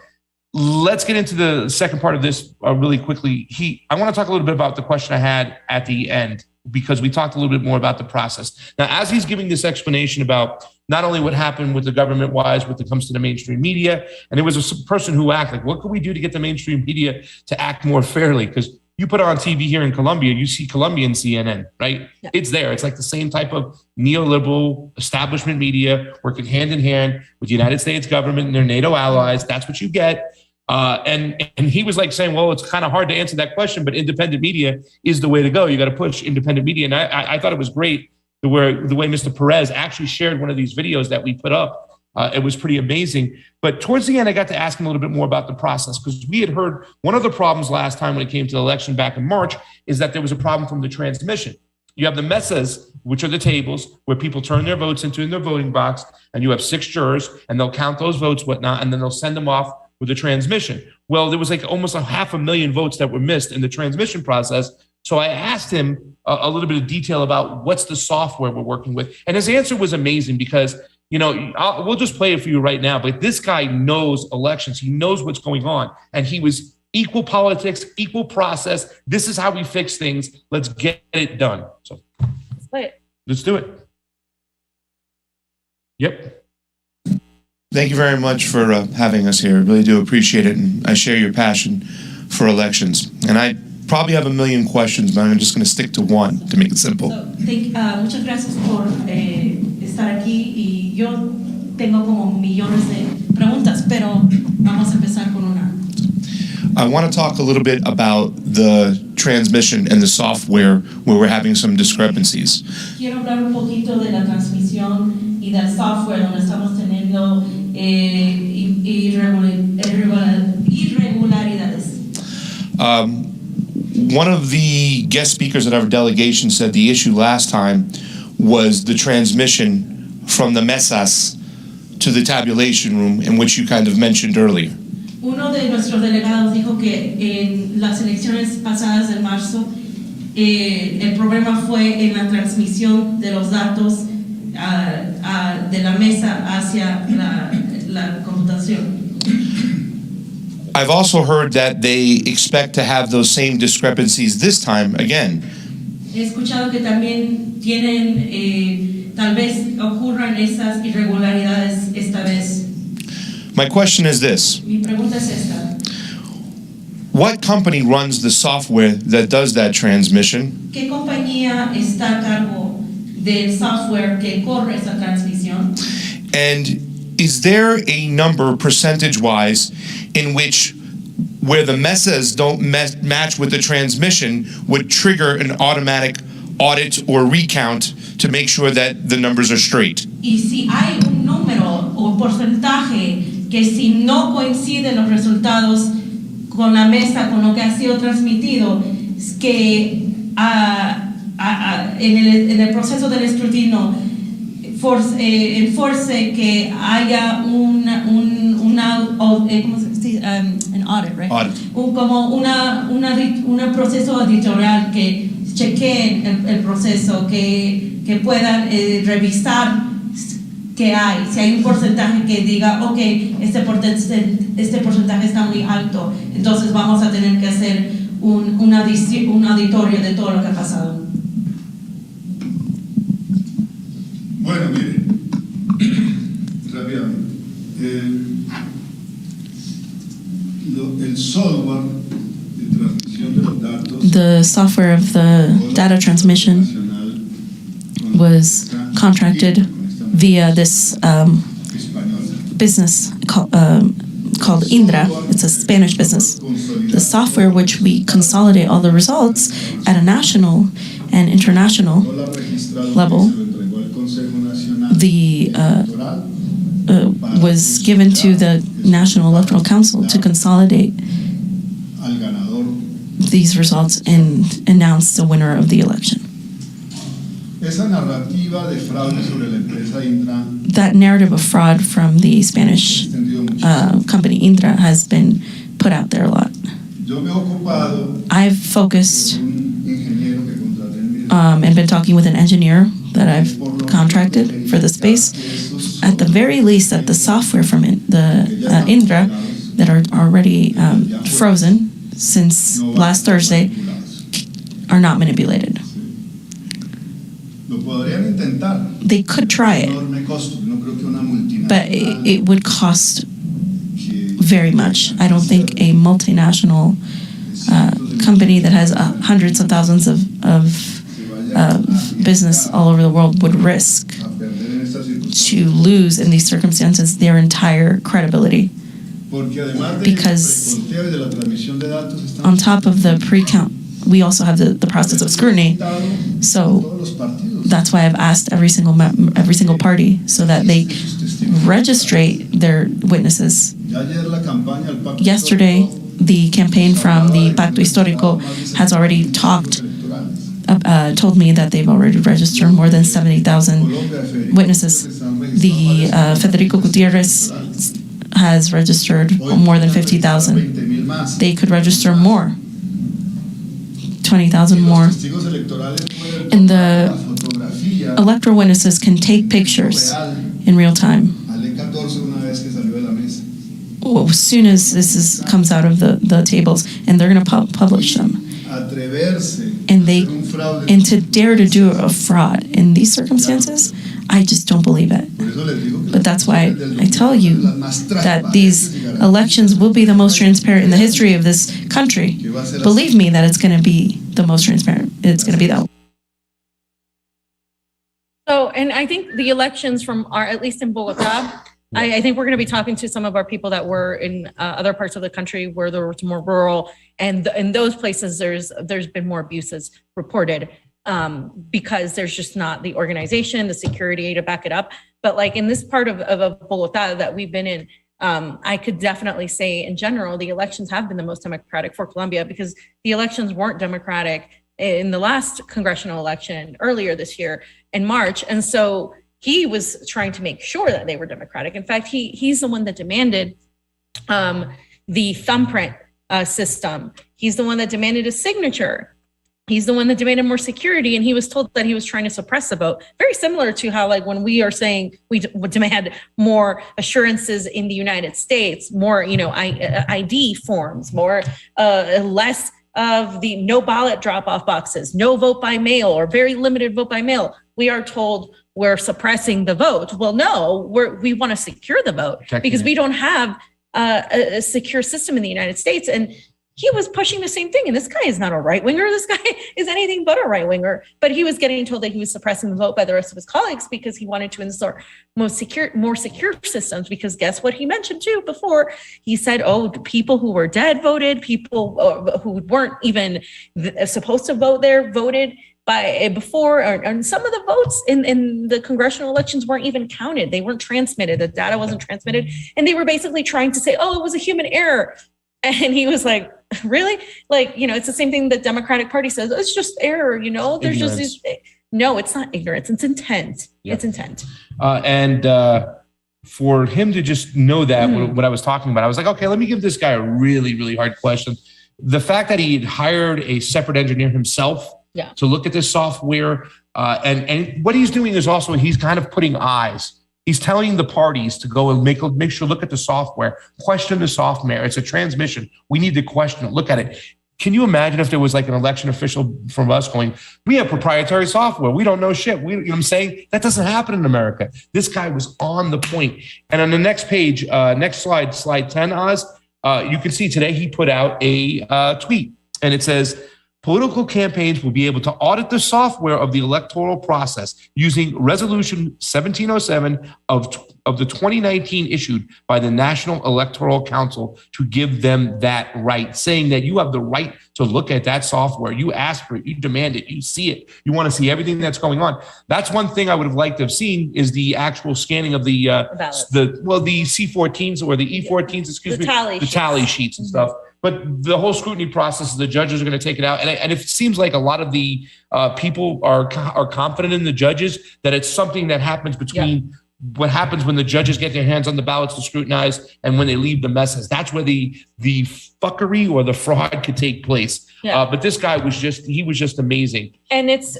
S1: Let's get into the second part of this really quickly. I want to talk a little bit about the question I had at the end, because we talked a little bit more about the process. Now, as he's giving this explanation about not only what happened with the government-wise when it comes to the mainstream media, and there was a person who asked, like, what could we do to get the mainstream media to act more fairly? Because you put on TV here in Colombia, you see Colombian CNN, right? Yeah. It's there. It's like the same type of neoliberal establishment media working hand in hand with the United States government and their NATO allies. That's what you get. And he was like saying, well, it's kind of hard to answer that question, but independent media is the way to go. You got to push independent media. And I thought it was great the way Mr. Perez actually shared one of these videos that we put up. It was pretty amazing. But towards the end, I got to ask him a little bit more about the process, because we had heard one of the problems last time when it came to the election back in March is that there was a problem from the transmission. You have the mesas, which are the tables where people turn their votes into in their voting box, and you have 6 jurors, and they'll count those votes, whatnot, and then they'll send them off with the transmission. Well, there was like almost 500,000 votes that were missed in the transmission process. So I asked him a little bit of detail about what's the software we're working with. And his answer was amazing, because we'll just play it for you right now, but this guy knows elections. He knows what's going on. And he was equal politics, equal process. This is how we fix things. Let's get it done. So
S2: let's play it.
S1: Let's do it. Yep.
S3: Thank you very much for having us here. I really do appreciate it. And I share your passion for elections. And I probably have a million questions, but I'm just going to stick to one to make it simple.
S4: Muchas gracias por estar aquí, y yo tengo como millones de preguntas, pero vamos a empezar con una.
S3: I want to talk a little bit about the transmission and the software where we're having some discrepancies.
S4: Quiero hablar un poquito de la transmisión y del software donde estamos teniendo irregularidades.
S3: One of the guest speakers at our delegation said the issue last time was the transmission from the mesas to the tabulation room, in which you kind of mentioned earlier.
S4: Uno de nuestros delegados dijo que en las elecciones pasadas de marzo el problema fue en la transmisión de los datos de la mesa hacia la computación.
S3: I've also heard that they expect to have those same discrepancies this time again.
S4: He escuchado que también tienen, tal vez ocurran esas irregularidades esta vez.
S3: My question is this.
S4: Mi pregunta es esta.
S3: What company runs the software that does that transmission?
S4: ¿Qué compañía está a cargo del software que corre esa transmisión?
S3: And is there a number percentage-wise in which where the mesas don't match with the transmission would trigger an automatic audit or recount to make sure that the numbers are straight?
S4: Y si hay un número o porcentaje que si no coinciden los resultados con la mesa, con lo que ha sido transmitido, es que en el proceso del escrutinio enforce que haya un audit, right?
S3: Audit.
S4: Como un proceso editorial que chequeen el proceso, que puedan revisar que hay, si hay un porcentaje que diga, ok, este porcentaje está muy alto, entonces vamos a tener que hacer un auditorio de todo lo que ha pasado.
S5: Bueno, mire, rápidamente, el software de transmisión de los datos,
S4: the software of the data transmission was contracted via this business called Indra. It's a Spanish business. The software which we consolidate all the results at a national and international level, was given to the National Electoral Council to consolidate these results and announce the winner of the election. That narrative of fraud from the Spanish company Indra has been put out there a lot. I've focused and been talking with an engineer that I've contracted for the space. At the very least, that the software from the Indra that are already frozen since last Thursday are not manipulated. They could try it, but it would cost very much. I don't think a multinational company that has hundreds of thousands of business all over the world would risk to lose in these circumstances their entire credibility. Because on top of the pre-count, we also have the process of scrutiny. So that's why I've asked every single party so that they registrate their witnesses. Yesterday, the campaign from the Pacto Histórico has already told me that they've already registered more than 70,000 witnesses. The Federico Gutierrez has registered more than 50,000. They could register more, 20,000 more. And the electoral witnesses can take pictures in real time. As soon as this comes out of the tables, and they're going to publish them. And to dare to do a fraud in these circumstances, I just don't believe it. But that's why I tell you that these elections will be the most transparent in the history of this country. Believe me that it's going to be the most transparent. It's going to be that.
S2: So, and I think the elections at least in Bogotá, I think we're going to be talking to some of our people that were in other parts of the country where there was more rural, and in those places there's been more abuses reported because there's just not the organization, the security to back it up. But like in this part of Bogotá that we've been in, I could definitely say in general the elections have been the most democratic for Colombia, because the elections weren't democratic in the last congressional election earlier this year in March, and so he was trying to make sure that they were democratic. In fact, he's the one that demanded the thumbprint system. He's the one that demanded a signature. He's the one that demanded more security, and he was told that he was trying to suppress the vote. Very similar to how, like, when we are saying we would demand more assurances in the United States, more, ID forms, more, less of the no ballot drop-off boxes, no vote by mail, or very limited vote by mail. We are told we're suppressing the vote. Well, no, we want to secure the vote because we don't have a secure system in the United States. And he was pushing the same thing. And this guy is not a right winger. This guy is anything but a right winger. But he was getting told that he was suppressing the vote by the rest of his colleagues because he wanted to install more secure systems. Because guess what he mentioned too before? He said, people who were dead voted, people who weren't even supposed to vote there voted before, and some of the votes in the congressional elections weren't even counted. They weren't transmitted. The data wasn't transmitted. And they were basically trying to say, it was a human error. And he was like, really? Like, it's the same thing the Democratic Party says. It's just error, There's ignorance. Just these. No, it's not ignorance. It's intent. Yep. It's intent.
S1: And for him to just know that, what I was talking about, I was like, okay, let me give this guy a really, really hard question. The fact that he had hired a separate engineer himself to look at this software, and what he's doing is also he's kind of putting eyes. He's telling the parties to go and make sure, look at the software, question the software. It's a transmission. We need to question it, look at it. Can you imagine if there was like an election official from us going, we have proprietary software. We don't know shit. You know what I'm saying? That doesn't happen in America. This guy was on the point. And on the next page, next slide, slide 10, Oz, you can see today he put out a tweet, and it says, political campaigns will be able to audit the software of the electoral process using Resolution 1707 of the 2019 issued by the National Electoral Council to give them that right, saying that you have the right to look at that software. You ask for it, you demand it, you see it, you want to see everything that's going on. That's one thing I would have liked to have seen is the actual scanning of the C14s or the E14s, the tally sheets and stuff. But the whole scrutiny process, the judges are going to take it out. And it seems like a lot of the people are confident in the judges that it's something that happens between what happens when the judges get their hands on the ballots to scrutinize and when they leave the messes. That's where the fuckery or the fraud could take place.
S2: Yeah.
S1: But this guy was just amazing.
S2: And this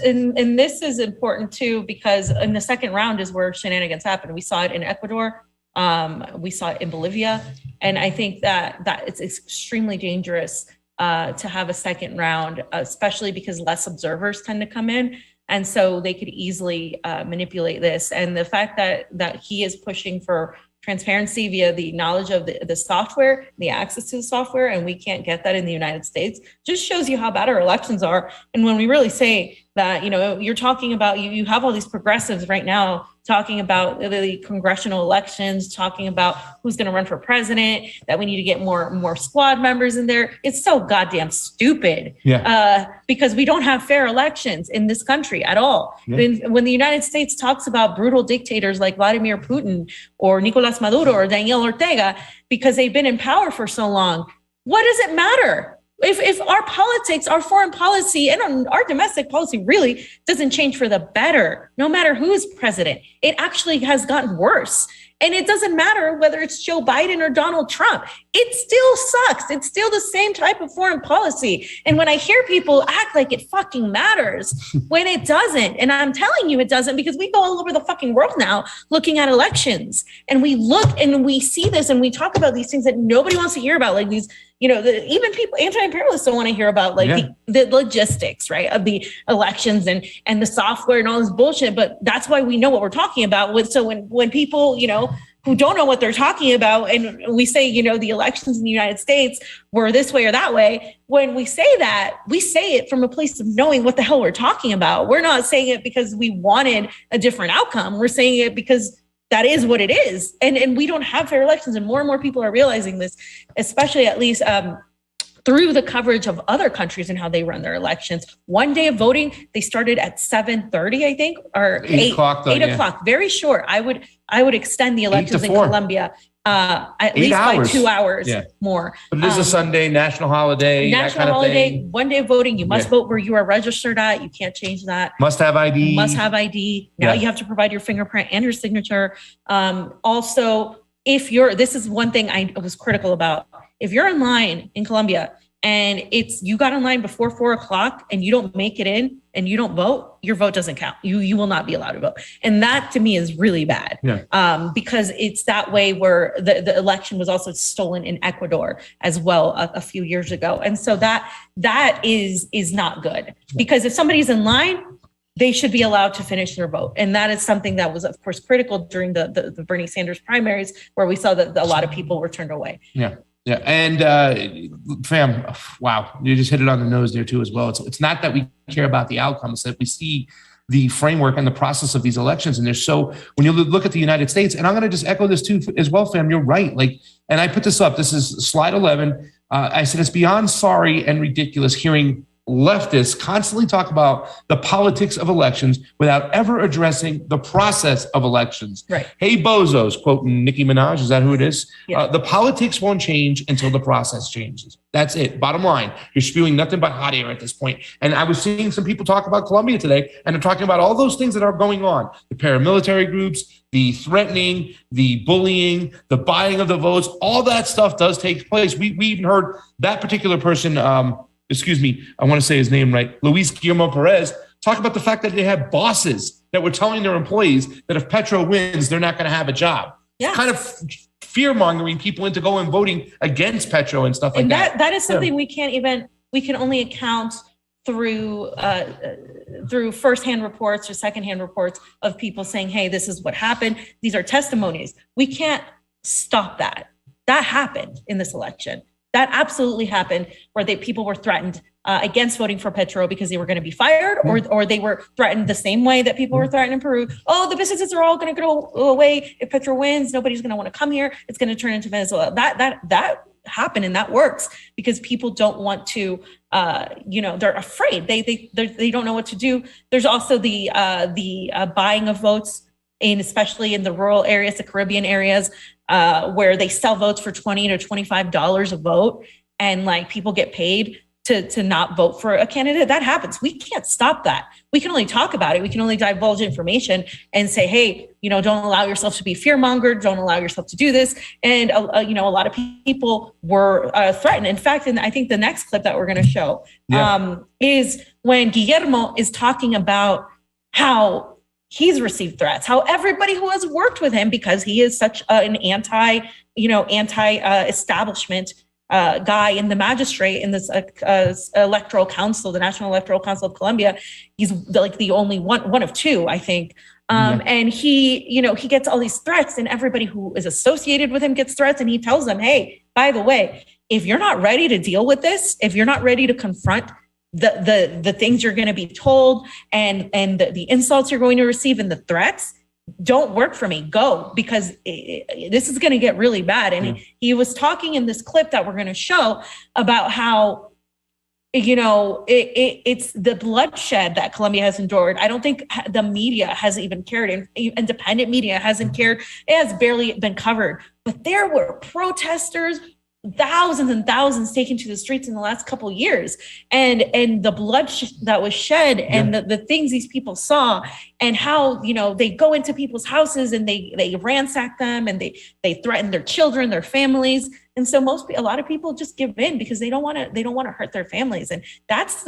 S2: is important too, because in the second round is where shenanigans happened. We saw it in Ecuador. We saw it in Bolivia. And I think that it's extremely dangerous to have a second round, especially because less observers tend to come in. And so they could easily manipulate this. And the fact that he is pushing for transparency via the knowledge of the software, the access to the software, and we can't get that in the United States, just shows you how bad our elections are. And when we really say that, you're talking about, you have all these progressives right now talking about the congressional elections, talking about who's going to run for president, that we need to get more squad members in there. It's so goddamn stupid. Because we don't have fair elections in this country at all. When the United States talks about brutal dictators like Vladimir Putin or Nicolas Maduro or Daniel Ortega, because they've been in power for so long, what does it matter? If our politics, our foreign policy, and our domestic policy really doesn't change for the better, no matter who's president, it actually has gotten worse. And it doesn't matter whether it's Joe Biden or Donald Trump. It still sucks. It's still the same type of foreign policy. And when I hear people act like it fucking matters, when it doesn't, and I'm telling you it doesn't, because we go all over the fucking world now looking at elections, and we look and we see this and we talk about these things that nobody wants to hear about, like these, even people, anti-imperialists don't want to hear about the logistics, right, of the elections and the software and all this bullshit. But that's why we know what we're talking about. So when people, who don't know what they're talking about, and we say, the elections in the United States were this way or that way, when we say that, we say it from a place of knowing what the hell we're talking about. We're not saying it because we wanted a different outcome. We're saying it because that is what it is. And we don't have fair elections. And more people are realizing this, especially at least through the coverage of other countries and how they run their elections. One day of voting, they started at 7:30, I think, or 8 o'clock. 8 o'clock, very short. I would extend the elections in Colombia at least by 2 hours more.
S1: But it is a Sunday, national holiday, that kind of thing.
S2: 1 day of voting. You must vote where you are registered at. You can't change that.
S1: Must have ID. Now you have to provide your fingerprint and your signature.
S2: Also, this is one thing I was critical about. If you're in line in Colombia and you got in line before 4 o'clock and you don't make it in and you don't vote, your vote doesn't count. You will not be allowed to vote. And that to me is really bad because it's that way where the election was also stolen in Ecuador as well a few years ago. And so that is not good, because if somebody's in line, they should be allowed to finish their vote. And that is something that was, of course, critical during the Bernie Sanders primaries, where we saw that a lot of people were turned away.
S1: Yeah. And fam, wow, you just hit it on the nose there too as well. It's not that we care about the outcomes, that we see the framework and the process of these elections. And when you look at the United States, and I'm going to just echo this too as well, fam, you're right. And I put this up, this is slide 11. I said, it's beyond sorry and ridiculous hearing leftists constantly talk about the politics of elections without ever addressing the process of elections.
S2: Right.
S1: Hey, bozos, quoting Nicki Minaj, is that who it is?
S2: Yeah.
S1: The politics won't change until the process changes. That's it. Bottom line, you're spewing nothing but hot air at this point. And I was seeing some people talk about Colombia today, and they're talking about all those things that are going on. The paramilitary groups, the threatening, the bullying, the buying of the votes, all that stuff does take place. We even heard that particular person, I want to say his name right, Luis Guillermo Perez, talk about the fact that they have bosses that were telling their employees that if Petro wins, they're not going to have a job.
S2: Yeah.
S1: Kind of fear-mongering people into going voting against Petro and stuff like that.
S2: That is something we can only account through firsthand reports or secondhand reports of people saying, hey, this is what happened. These are testimonies. We can't stop that. That happened in this election. That absolutely happened, where people were threatened against voting for Petro because they were going to be fired, or they were threatened the same way that people were threatened in Peru. Oh, the businesses are all going to go away if Petro wins. Nobody's going to want to come here. It's going to turn into Venezuela. That happened, and that works because people don't want to. They're afraid. They don't know what to do. There's also the buying of votes, especially in the rural areas, the Caribbean areas, where they sell votes for $20 to $25 a vote, and people get paid to not vote for a candidate. That happens. We can't stop that. We can only talk about it. We can only divulge information and say, hey, don't allow yourself to be fear-mongered. Don't allow yourself to do this. And, a lot of people were threatened. In fact, and I think the next clip that we're going to show is when Guillermo is talking about how he's received threats, how everybody who has worked with him, because he is such an anti-establishment guy in the magistrate in this electoral council, the National Electoral Council of Colombia. He's like the only one of two, I think. And he gets all these threats, and everybody who is associated with him gets threats. And he tells them, hey, by the way, if you're not ready to deal with this, if you're not ready to confront the things you're going to be told and the insults you're going to receive and the threats, don't work for me, go, because this is going to get really bad. And he was talking in this clip that we're going to show about how, it's the bloodshed that Colombia has endured. I don't think the media has even cared, and independent media hasn't cared. It has barely been covered, but there were protesters, thousands and thousands taken to the streets in the last couple of years, and the blood that was shed, and the things these people saw, and how they go into people's houses and they ransack them, and they threaten their children, their families. And so a lot of people just give in because they don't want to hurt their families, and that's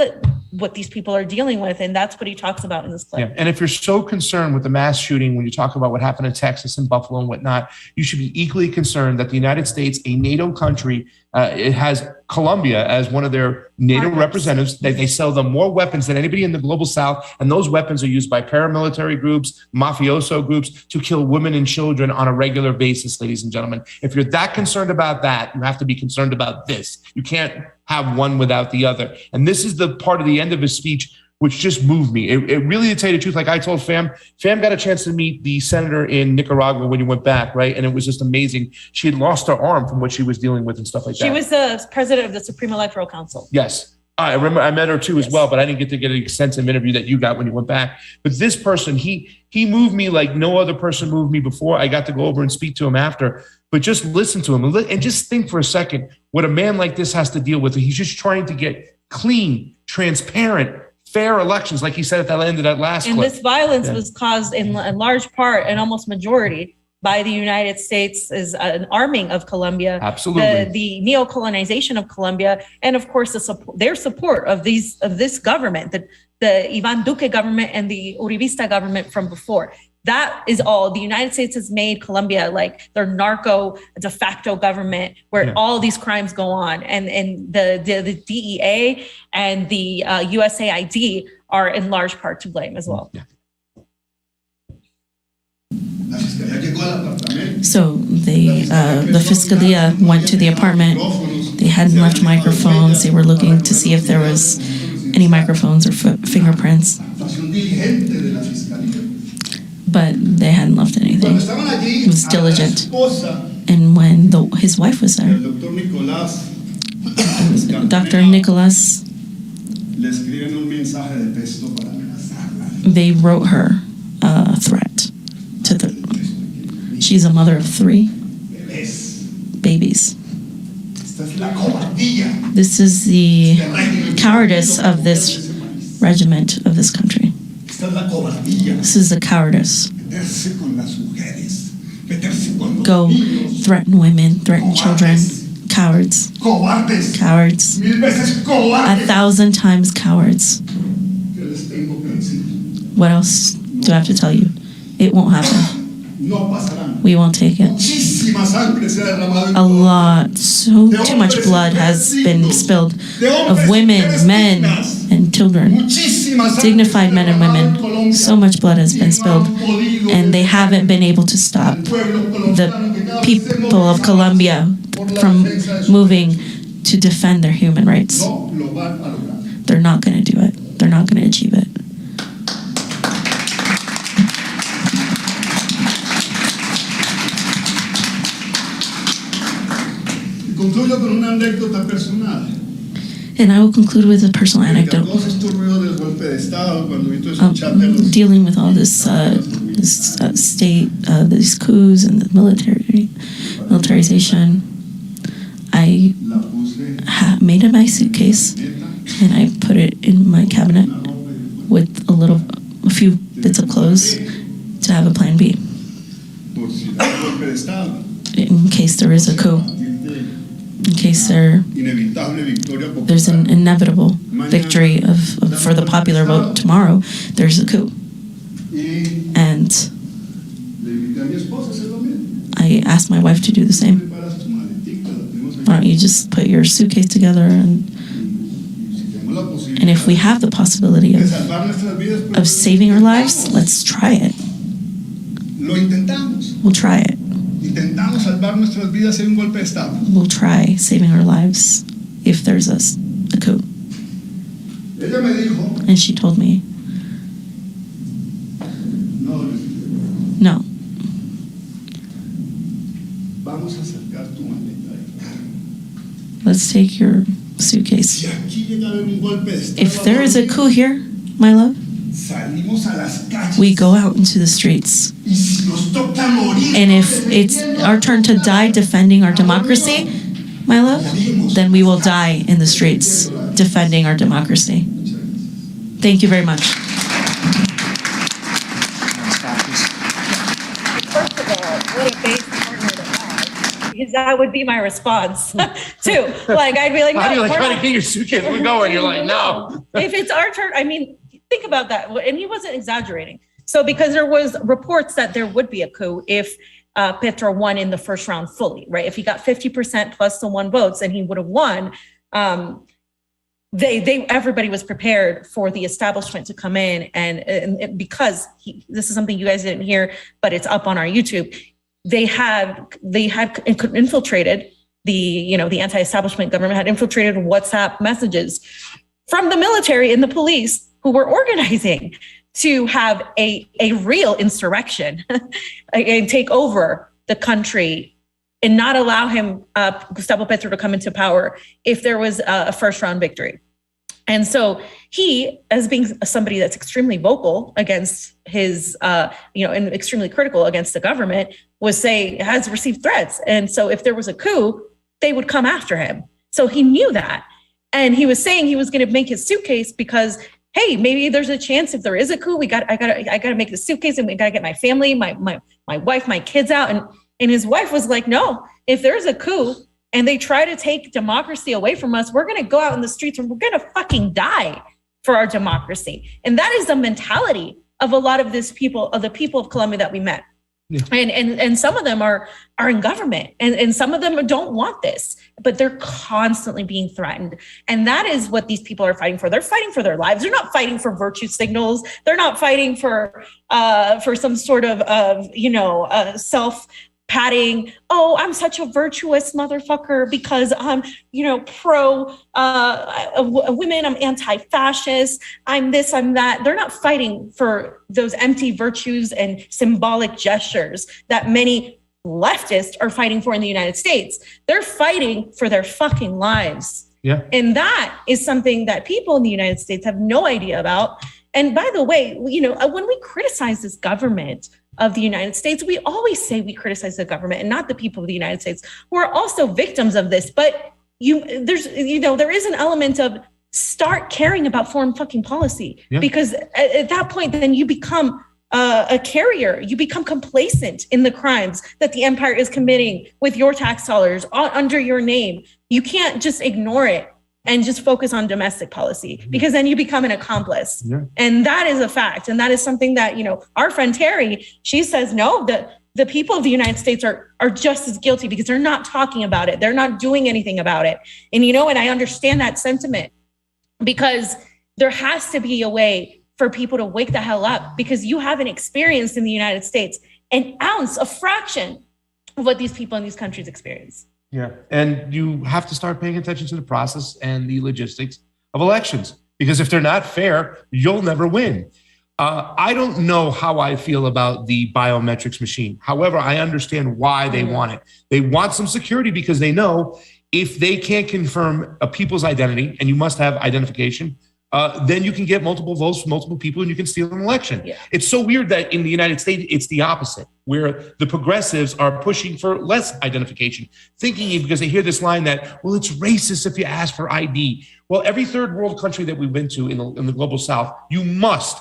S2: what these people are dealing with, and that's what he talks about in this clip.
S1: Yeah. And if you're so concerned with the mass shooting, when you talk about what happened in Texas and Buffalo and whatnot, you should be equally concerned that the United States, a NATO country, it has Colombia as one of their NATO representatives. They sell them more weapons than anybody in the global South, and those weapons are used by paramilitary groups, mafioso groups, to kill women and children on a regular basis, ladies and gentlemen. If you're that concerned about that, you have to be concerned about this. You can't have one without the other. And this is the part of the end of his speech which just moved me. It really, to tell you the truth, like I told Fam got a chance to meet the senator in Nicaragua when he went back, right? And it was just amazing. She had lost her arm from what she was dealing with and stuff like that.
S2: She was the president of the Supreme Electoral Council.
S1: Yes. I remember I met her too as well, but I didn't get to get an extensive interview that you got when you went back. But this person, he moved me like no other person moved me before. I got to go over and speak to him after, but just listen to him and just think for a second what a man like this has to deal with. He's just trying to get clean, transparent, fair elections, like he said at the end of that last clip.
S2: And this violence was caused in large part and almost majority by the United States is an arming of Colombia,
S1: absolutely,
S2: the neo-colonization of Colombia, and of course their support of this government, the Iván Duque government and the Uribista government from before. That is all. The United States has made Colombia like their narco de facto government, where all these crimes go on, and the DEA and the USAID are in large part to blame as well.
S1: Yeah.
S4: So the Fiscalia went to the apartment. They hadn't left microphones. They were looking to see if there was any microphones or fingerprints, but they hadn't left anything. It was diligent. And when his wife was there, Dr. Nicholas, they wrote her a threat to she's a mother of 3 babies. This is the cowardice of this regiment of this country. This is the cowardice. Go threaten women, threaten children. Cowards. Cowards. 1,000 times cowards. What else do I have to tell you? It won't happen. We won't take it. A lot, too much blood has been spilled of women, men, and children. Dignified men and women. So much blood has been spilled, and they haven't been able to stop the people of Colombia from moving to defend their human rights. They're not going to do it. They're not going to achieve it. And I will conclude with a personal anecdote. Dealing with all this state, these coups and the militarization, I made my suitcase and I put it in my cabinet with a few bits of clothes to have a plan B in case there is a coup, in case there's an inevitable victory for the popular vote tomorrow. There's a coup, and I asked my wife to do the same. Why don't you just put your suitcase together, and if we have the possibility of saving our lives, let's try it. We'll try it. We'll try saving our lives if there's a coup. And she told me, no. Let's take your suitcase. If there is a coup here, my love, we go out into the streets. And if it's our turn to die defending our democracy, my love, then we will die in the streets defending our democracy. Thank you very much.
S2: First of all, what a base partner to have, because that would be my response too. Like, I'd be like,
S1: I'd be like, trying to get your suitcase, we're going. You're like, no.
S2: If it's our turn, I mean, think about that. And he wasn't exaggerating. So because there was reports that there would be a coup if Petro won in the first round fully, right? If he got 50% plus the 1 votes and he would have won, everybody was prepared for the establishment to come in and because this is something you guys didn't hear, but it's up on our YouTube. They had infiltrated the anti-establishment government had infiltrated WhatsApp messages from the military and the police who were organizing to have a real insurrection and take over the country and not allow him, Gustavo Petro, to come into power if there was a first round victory. And so he, as being somebody that's extremely vocal against his, and extremely critical against the government, has received threats. And so if there was a coup, they would come after him. So he knew that. And he was saying he was going to make his suitcase because, hey, maybe there's a chance if there is a coup, I gotta make the suitcase and we gotta get my family, my wife, my kids out. And his wife was like, no, if there's a coup and they try to take democracy away from us, we're gonna go out in the streets and we're gonna fucking die for our democracy. And that is the mentality of a lot of the people of Colombia that we met. Yeah. And some of them are in government and some of them don't want this, but they're constantly being threatened. And that is what these people are fighting for. They're fighting for their lives. They're not fighting for virtue signals. They're not fighting for some sort of self patting. Oh, I'm such a virtuous motherfucker because I'm, pro women. I'm anti-fascist. I'm this, I'm that. They're not fighting for those empty virtues and symbolic gestures that many leftists are fighting for in the United States. They're fighting for their fucking lives. Yeah. And that is something that people in the United States have no idea about. And by the way, when we criticize this government of the United States, we always say we criticize the government and not the people of the United States who are also victims of this. But there is an element of start caring about foreign fucking policy, because at that point, then you become a carrier. You become complacent in the crimes that the empire is committing with your tax dollars under your name. You can't just ignore it and just focus on domestic policy, because then you become an accomplice. Yeah. And that is a fact. And that is something that, our friend Terry, she says, no, the people of the United States are just as guilty because they're not talking about it. They're not doing anything about it. And, and I understand that sentiment, because there has to be a way for people to wake the hell up, because you haven't experienced in the United States an ounce, a fraction of what these people in these countries experience.
S1: Yeah. And you have to start paying attention to the process and the logistics of elections, because if they're not fair, you'll never win. I don't know how I feel about the biometrics machine. However, I understand why they want it. They want some security because they know if they can't confirm a people's identity, and you must have identification, then you can get multiple votes from multiple people and you can steal an election.
S2: Yeah.
S1: It's so weird that in the United States, it's the opposite, where the progressives are pushing for less identification, thinking because they hear this line that, well, it's racist if you ask for ID. Well, every third world country that we've been to in the global South, you must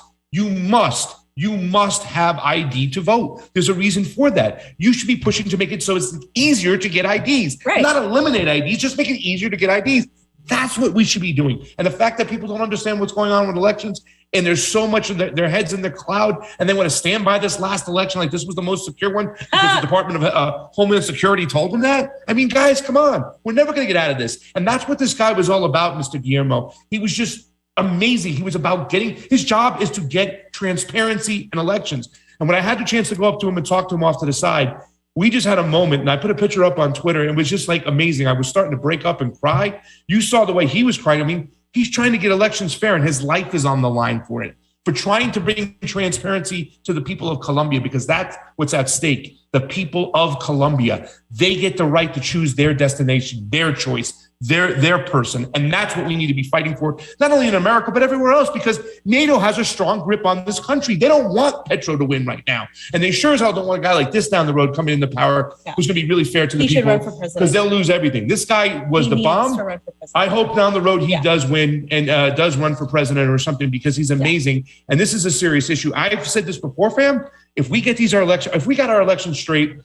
S1: have ID to vote. There's a reason for that. You should be pushing to make it so it's easier to get IDs,
S2: right.
S1: Not eliminate IDs, just make it easier to get IDs. That's what we should be doing. And the fact that people don't understand what's going on with elections, and there's so much of their heads in the cloud, and they want to stand by this last election like this was the most secure one because the Department of Homeland Security told them that. I mean, guys, come on. We're never going to get out of this. And that's what this guy was all about, Mr. Guillermo. He was just amazing. He was about his job is to get transparency in elections. And when I had the chance to go up to him and talk to him off to the side, we just had a moment, and I put a picture up on Twitter, and it was just like amazing. I was starting to break up and cry. You saw the way he was crying. I mean, he's trying to get elections fair, and his life is on the line for it, for trying to bring transparency to the people of Colombia, because that's what's at stake. The people of Colombia, they get the right to choose their destination, their choice, their person. And that's what we need to be fighting for, not only in America, but everywhere else, because NATO has a strong grip on this country. They don't want Petro to win right now. And they sure as hell don't want a guy like this down the road coming into power who's going to be really fair to the people, because they'll lose everything. This guy was the bomb. I hope down the road he does win and does run for president or something, because he's amazing. And this is a serious issue. I've said this before, fam. If we get if we got our elections straight,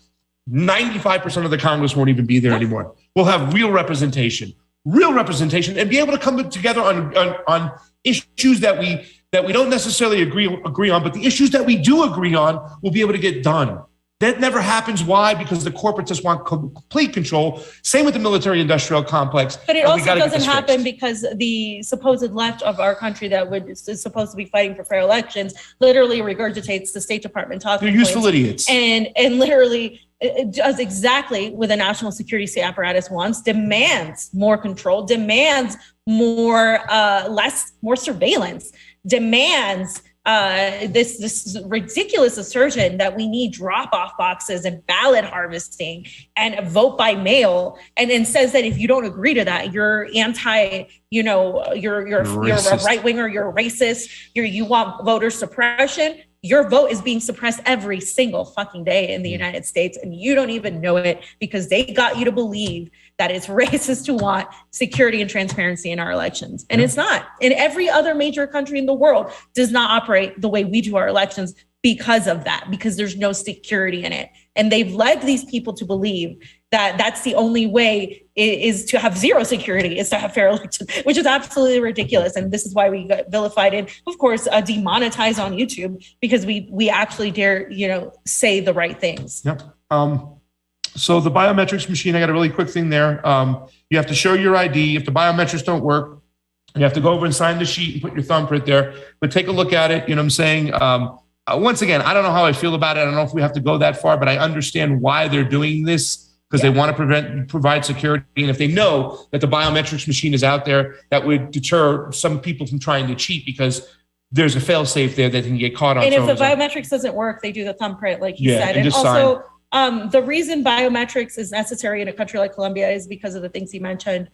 S1: 95% of the Congress won't even be there anymore. We'll have real representation, and be able to come together on issues that we don't necessarily agree on, but the issues that we do agree on, we'll be able to get done. That never happens. Why? Because the corporatists want complete control. Same with the military-industrial complex.
S2: But it also doesn't happen because the supposed left of our country that is supposed to be fighting for fair elections literally regurgitates the State Department talking
S1: points. They're useful idiots.
S2: And literally does exactly what the national security apparatus wants, demands more control, demands more surveillance, demands this ridiculous assertion that we need drop-off boxes and ballot harvesting and vote by mail, and then says that if you don't agree to that, you're anti, you're a right winger, you're racist, you want voter suppression. Your vote is being suppressed every single fucking day in the United States, and you don't even know it because they got you to believe that it's racist to want security and transparency in our elections. And it's not. And every other major country in the world does not operate the way we do our elections because of that, because there's no security in it. And they've led these people to believe that that's the only way is to have zero security, is to have fair elections, which is absolutely ridiculous. And this is why we got vilified and, of course, demonetized on YouTube, because we actually dare, say the right things.
S1: Yep. So the biometrics machine, I got a really quick thing there. You have to show your ID. If the biometrics don't work, you have to go over and sign the sheet and put your thumbprint there. But take a look at it. You know what I'm saying? Once again, I don't know how I feel about it. I don't know if we have to go that far, but I understand why they're doing this, because they want to provide security. And if they know that the biometrics machine is out there, that would deter some people from trying to cheat, because there's a fail safe there that can get caught on.
S2: And if the biometrics doesn't work, they do the thumbprint, like you said. And also, the reason biometrics is necessary in a country like Colombia is because of the things he mentioned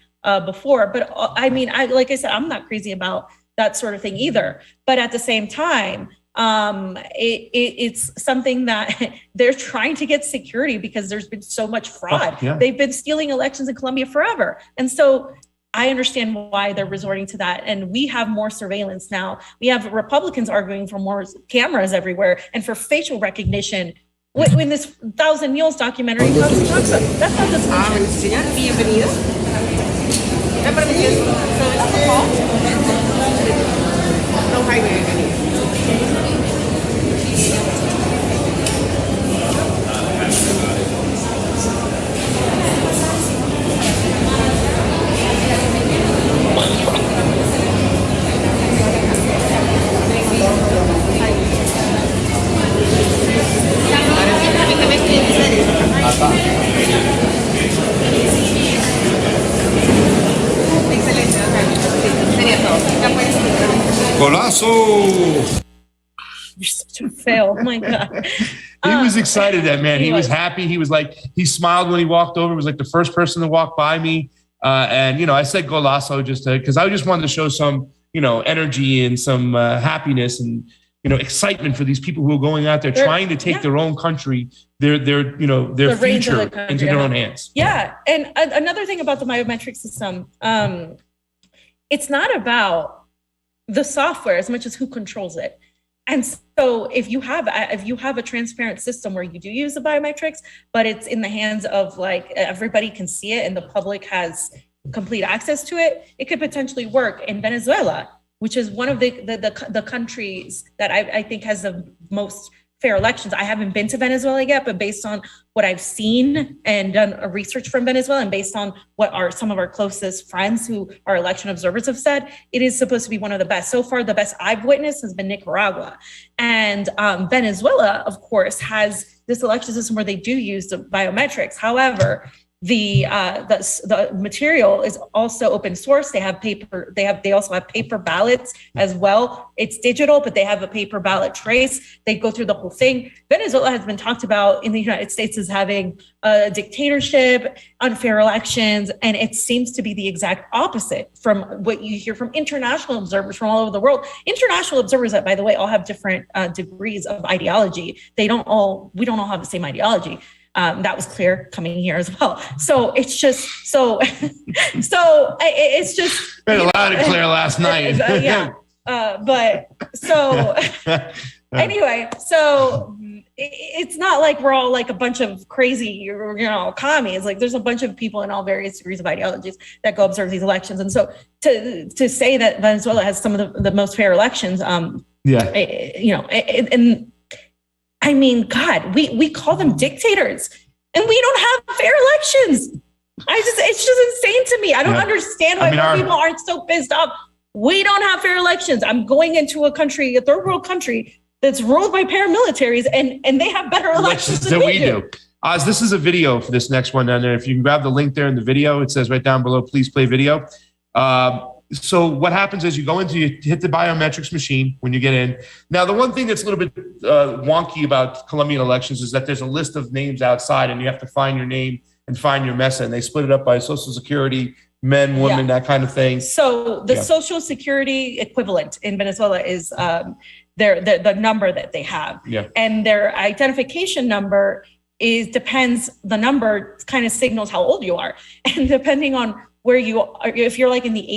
S2: before. But I mean, like I said, I'm not crazy about that sort of thing either. But at the same time, it's something that they're trying to get security, because there's been so much fraud. They've been stealing elections in Colombia forever. And so I understand why they're resorting to that. And we have more surveillance now. We have Republicans arguing for more cameras everywhere and for facial recognition. When this 1,000 Mules documentary talks about, that's not the solution.
S6: No highway.
S3: Golazo!
S2: You're such a fail. Oh my God.
S1: He was excited, that man. He was happy. He was like, he smiled when he walked over. He was like the first person to walk by me. And, I said golazo just because I just wanted to show some energy and some happiness and excitement for these people who are going out there trying to take their own country, their future into their own hands.
S2: Yeah, and another thing about the biometric system, it's not about the software as much as who controls it. And so if you have a transparent system where you do use the biometrics, but it's in the hands of like everybody can see it and the public has complete access to it, it could potentially work in Venezuela, which is one of the countries that I think has the most fair elections. I haven't been to Venezuela yet, but based on what I've seen and done a research from Venezuela and based on what some of our closest friends who are election observers have said, it is supposed to be one of the best. So far, the best I've witnessed has been Nicaragua. And Venezuela, of course, has this election system where they do use the biometrics. However, the material is also open source. They have paper. They also have paper ballots as well. It's digital, but they have a paper ballot trace. They go through the whole thing. Venezuela has been talked about in the United States as having a dictatorship, unfair elections, and it seems to be the exact opposite from what you hear from international observers from all over the world. International observers that, by the way, all have different degrees of ideology. We don't all have the same ideology. That was clear coming here as well. So it's just it's just
S1: been loud and clear last night.
S2: But so anyway, so it's not like we're all like a bunch of crazy, commies. Like there's a bunch of people in all various degrees of ideologies that go observe these elections. And so to say that Venezuela has some of the most fair elections, and I mean, God, we call them dictators and we don't have fair elections. It's just insane to me. I don't understand why people aren't so pissed off. We don't have fair elections. I'm going into a third world country that's ruled by paramilitaries and they have better elections than we do.
S1: Oz, this is a video for this next one down there. If you can grab the link there in the video, it says right down below, please play video. So what happens is you hit the biometrics machine when you get in. Now, the one thing that's a little bit wonky about Colombian elections is that there's a list of names outside and you have to find your name and find your mesa. And they split it up by Social Security, men, women, that kind of thing.
S2: So the Social Security equivalent in Venezuela is the number that they have. Yeah. And their identification number the number kind of signals how old you are. And depending on where you are, if you're like in the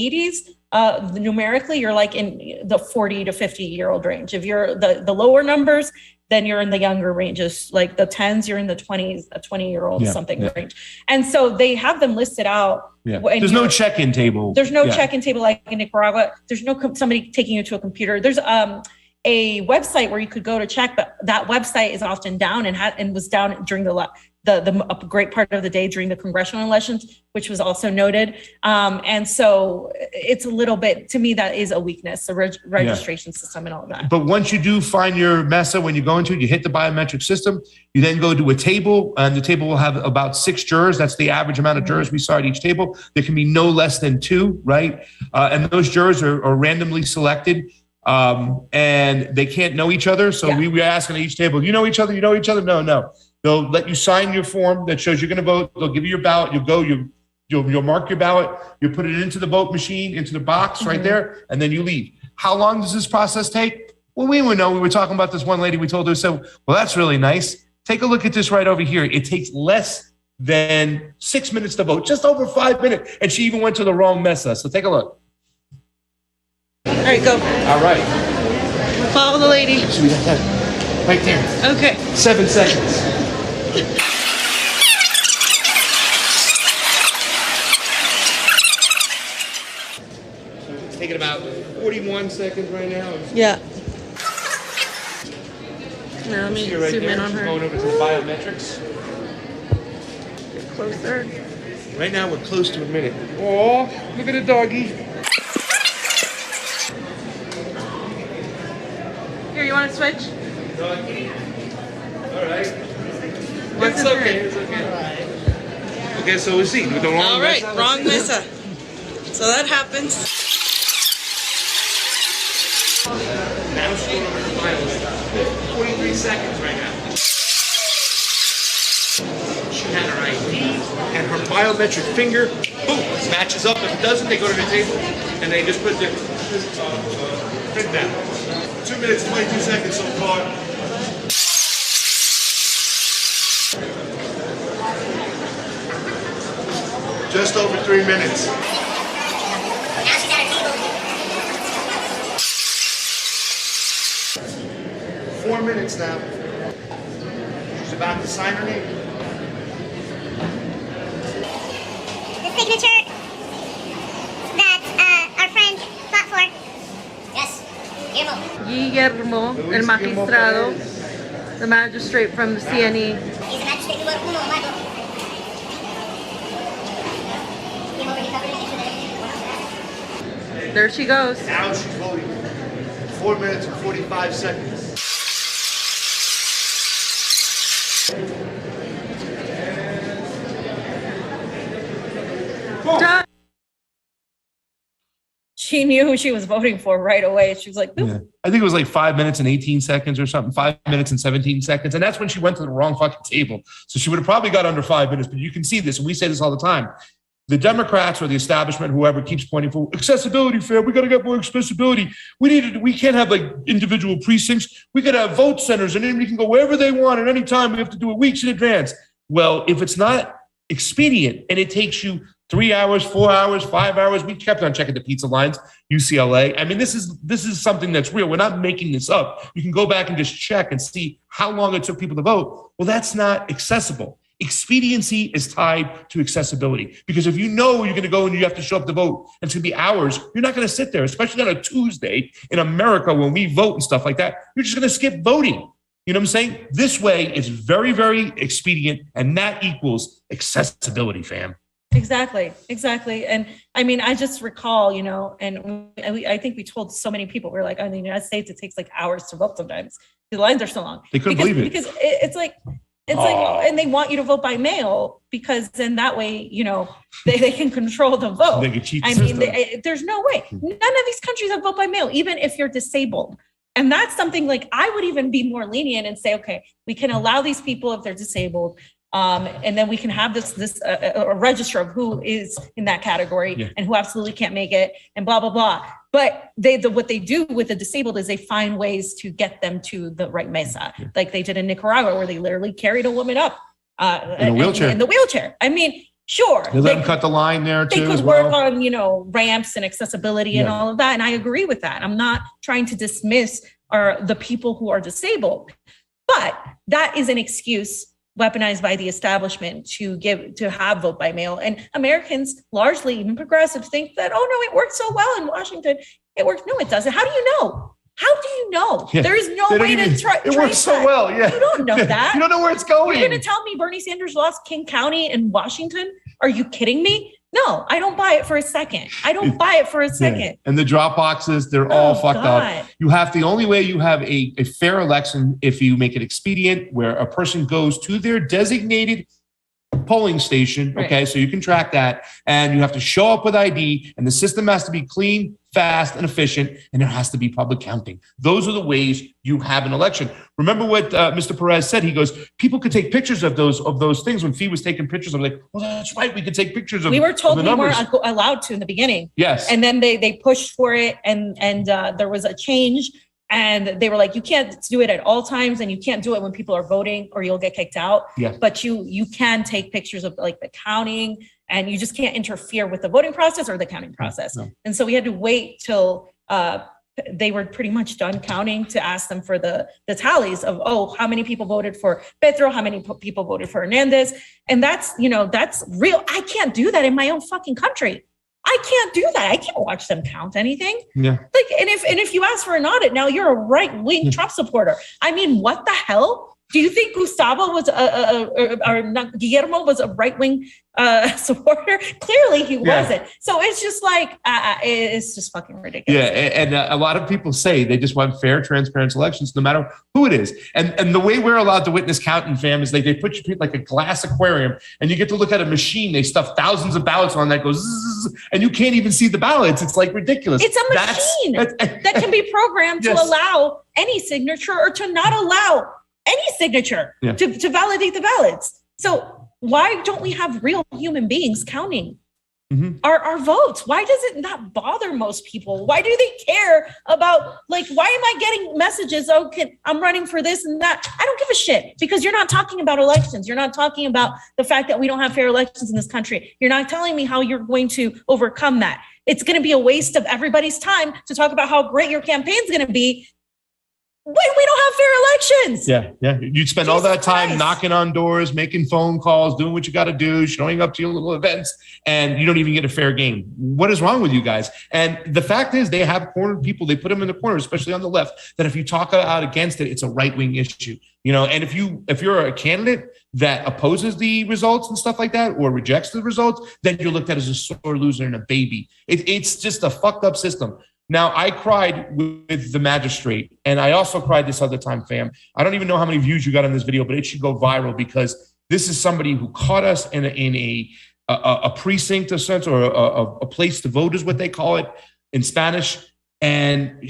S2: 80s, numerically, you're like in the 40 to 50-year-old range. If you're the lower numbers, then you're in the younger ranges, like the 10s, you're in the 20s, a 20-year-old range. And so they have them listed out.
S1: Yeah. There's no check-in table.
S2: There's no check-in table like in Nicaragua. There's no somebody taking you to a computer. There's a website where you could go to check, but that website is often down and was down during the a great part of the day during the congressional elections, which was also noted. And so it's a little bit, to me, that is a weakness, the registration system and all of that.
S1: But once you do find your mesa, when you go into it, you hit the biometric system, you then go to a table, and the table will have about 6 jurors. That's the average amount of jurors we saw at each table. There can be no less than 2, right? And those jurors are randomly selected. And they can't know each other. So we were asking at each table, you know each other? You know each other? No. They'll let you sign your form that shows you're going to vote. They'll give you your ballot. You'll mark your ballot. You put it into the vote machine, into the box right there, and then you leave. How long does this process take? Well, we would know. We were talking about this one lady. We told her, so, well, that's really nice. Take a look at this right over here. It takes less than 6 minutes to vote, just over 5 minutes. And she even went to the wrong mesa. So take a look.
S2: All right, go.
S1: All right.
S2: Follow the lady.
S1: Right there.
S2: Okay.
S1: 7 seconds. It's taking about 41 seconds right now.
S2: Yeah. Now let me
S1: right
S2: zoom in on her.
S1: Going over to the biometrics.
S2: Get closer.
S1: Right now we're close to a minute. Oh, look at the doggy.
S2: Here, you want to switch?
S1: Doggy. All right.
S2: What's
S1: it's okay. It's okay. All right. Okay, so we'll see. With the wrong
S2: all right,
S1: mesa.
S2: wrong mesa. So that happens.
S1: Now she's going over the final stuff. 43 seconds right now. She had her ID and her biometric finger. Boom, matches up. If it doesn't, they go to the table and they just put their
S3: Fit down. 2 minutes, 22 seconds so far. Just over 3 minutes. 4 minutes now. She's about to sign her name.
S6: The signature that our friend fought for. Yes,
S7: Guillermo, el magistrado, the magistrate from the CNE.
S6: He's a magistrate number uno, Michael.
S7: There she goes.
S3: Now she's voting. 4 minutes and 45 seconds.
S7: Done.
S2: She knew who she was voting for right away. She was like, "Boop."
S1: Yeah. I think it was like 5 minutes and 18 seconds or something, 5 minutes and 17 seconds. And that's when she went to the wrong fucking table. So she would have probably got under 5 minutes, but you can see this. And we say this all the time. The Democrats or the establishment, whoever keeps pointing for accessibility, fair. We got to get more accessibility. We can't have like individual precincts. We got to have vote centers and then we can go wherever they want at any time. We have to do it weeks in advance. Well, if it's not expedient and it takes you 3 hours, 4 hours, 5 hours, we kept on checking the pizza lines, UCLA. I mean, this is something that's real. We're not making this up. You can go back and just check and see how long it took people to vote. Well, that's not accessible. Expediency is tied to accessibility because if you know you're going to go and you have to show up to vote and it's going to be hours, you're not going to sit there, especially on a Tuesday in America when we vote and stuff like that. You're just going to skip voting. You know what I'm saying? This way is very, very expedient, and that equals accessibility, fam.
S2: Exactly. And I mean, I just recall, and I think we told so many people, we're like, in the United States, it takes like hours to vote sometimes. The lines are so long.
S1: They couldn't believe it.
S2: Because it's like, and they want you to vote by mail because then that way, they can control the vote.
S1: They can cheat the
S2: I
S1: system.
S2: mean, there's no way. None of these countries have vote by mail, even if you're disabled. And that's something like I would even be more lenient and say, okay, we can allow these people if they're disabled. And then we can have this a register of who is in that category and who absolutely can't make it and blah, blah, blah. But what they do with the disabled is they find ways to get them to the right mesa, like they did in Nicaragua, where they literally carried a woman up
S1: in a wheelchair.
S2: In the wheelchair. I mean, sure.
S1: They let them cut the line there too.
S2: They could work on, ramps and accessibility and all of that. And I agree with that. I'm not trying to dismiss the people who are disabled, but that is an excuse weaponized by the establishment to have vote by mail. And Americans, largely even progressives, think that, oh no, it worked so well in Washington. It works. No, it doesn't. How do you know? How do you know?
S1: Yeah.
S2: There is no way to try.
S1: It works so well. Yeah.
S2: You don't know that.
S1: You don't know where it's going.
S2: You're going to tell me Bernie Sanders lost King County in Washington? Are you kidding me? No, I don't buy it for a second.
S1: Yeah. And the drop boxes, they're all fucked up. The only way you have a fair election if you make it expedient, where a person goes to their designated polling station.
S2: Right.
S1: Okay, so you can track that, and you have to show up with ID, and the system has to be clean, fast, and efficient, and there has to be public counting. Those are the ways you have an election. Remember what Mr. Perez said? He goes, people could take pictures of those things. When Fee was taking pictures, I'm like, well, that's right. We could take pictures of.
S2: We were told
S1: the
S2: we
S1: numbers.
S2: weren't allowed to in the beginning.
S1: Yes.
S2: And then they pushed for it, and there was a change. And they were like, you can't do it at all times, and you can't do it when people are voting, or you'll get kicked out.
S1: Yeah.
S2: But you can take pictures of like the counting, and you just can't interfere with the voting process or the counting process. No. And so we had to wait till they were pretty much done counting to ask them for the tallies of, how many people voted for Petro, how many people voted for Hernandez. And that's real. I can't do that in my own fucking country. I can't do that. I can't watch them count anything. Yeah. Like, and if you ask for an audit now, you're a right-wing Trump supporter. I mean, what the hell? Do you think Gustavo was Guillermo was a right-wing supporter? Clearly he wasn't. So it's just like, it's just fucking ridiculous.
S1: Yeah, and a lot of people say they just want fair, transparent elections, no matter who it is. And the way we're allowed to witness counting, fam, is they put you like a glass aquarium, and you get to look at a machine. They stuff thousands of ballots on that goes, zzz, and you can't even see the ballots. It's like ridiculous.
S2: It's a machine that can be programmed to allow any signature or to not allow any signature to validate the ballots. So why don't we have real human beings counting? our votes. Why does it not bother most people? Why do they care about, like, why am I getting messages, okay, I'm running for this and that? I don't give a shit, because you're not talking about elections. You're not talking about the fact that we don't have fair elections in this country. You're not telling me how you're going to overcome that. It's going to be a waste of everybody's time to talk about how great your campaign's going to be when we don't have fair elections.
S1: Yeah. You'd spend all that time knocking on doors, making phone calls, doing what you got to do, showing up to your little events, and you don't even get a fair game. What is wrong with you guys? And the fact is, they have cornered people. They put them in the corner, especially on the left, that if you talk out against it, it's a right-wing issue. And if you're a candidate that opposes the results and stuff like that, or rejects the results, then you're looked at as a sore loser and a baby. It's just a fucked up system. Now, I cried with the magistrate, and I also cried this other time, fam. I don't even know how many views you got on this video, but it should go viral, because this is somebody who caught us in a precinct, a sense, or a place to vote is what they call it in Spanish. And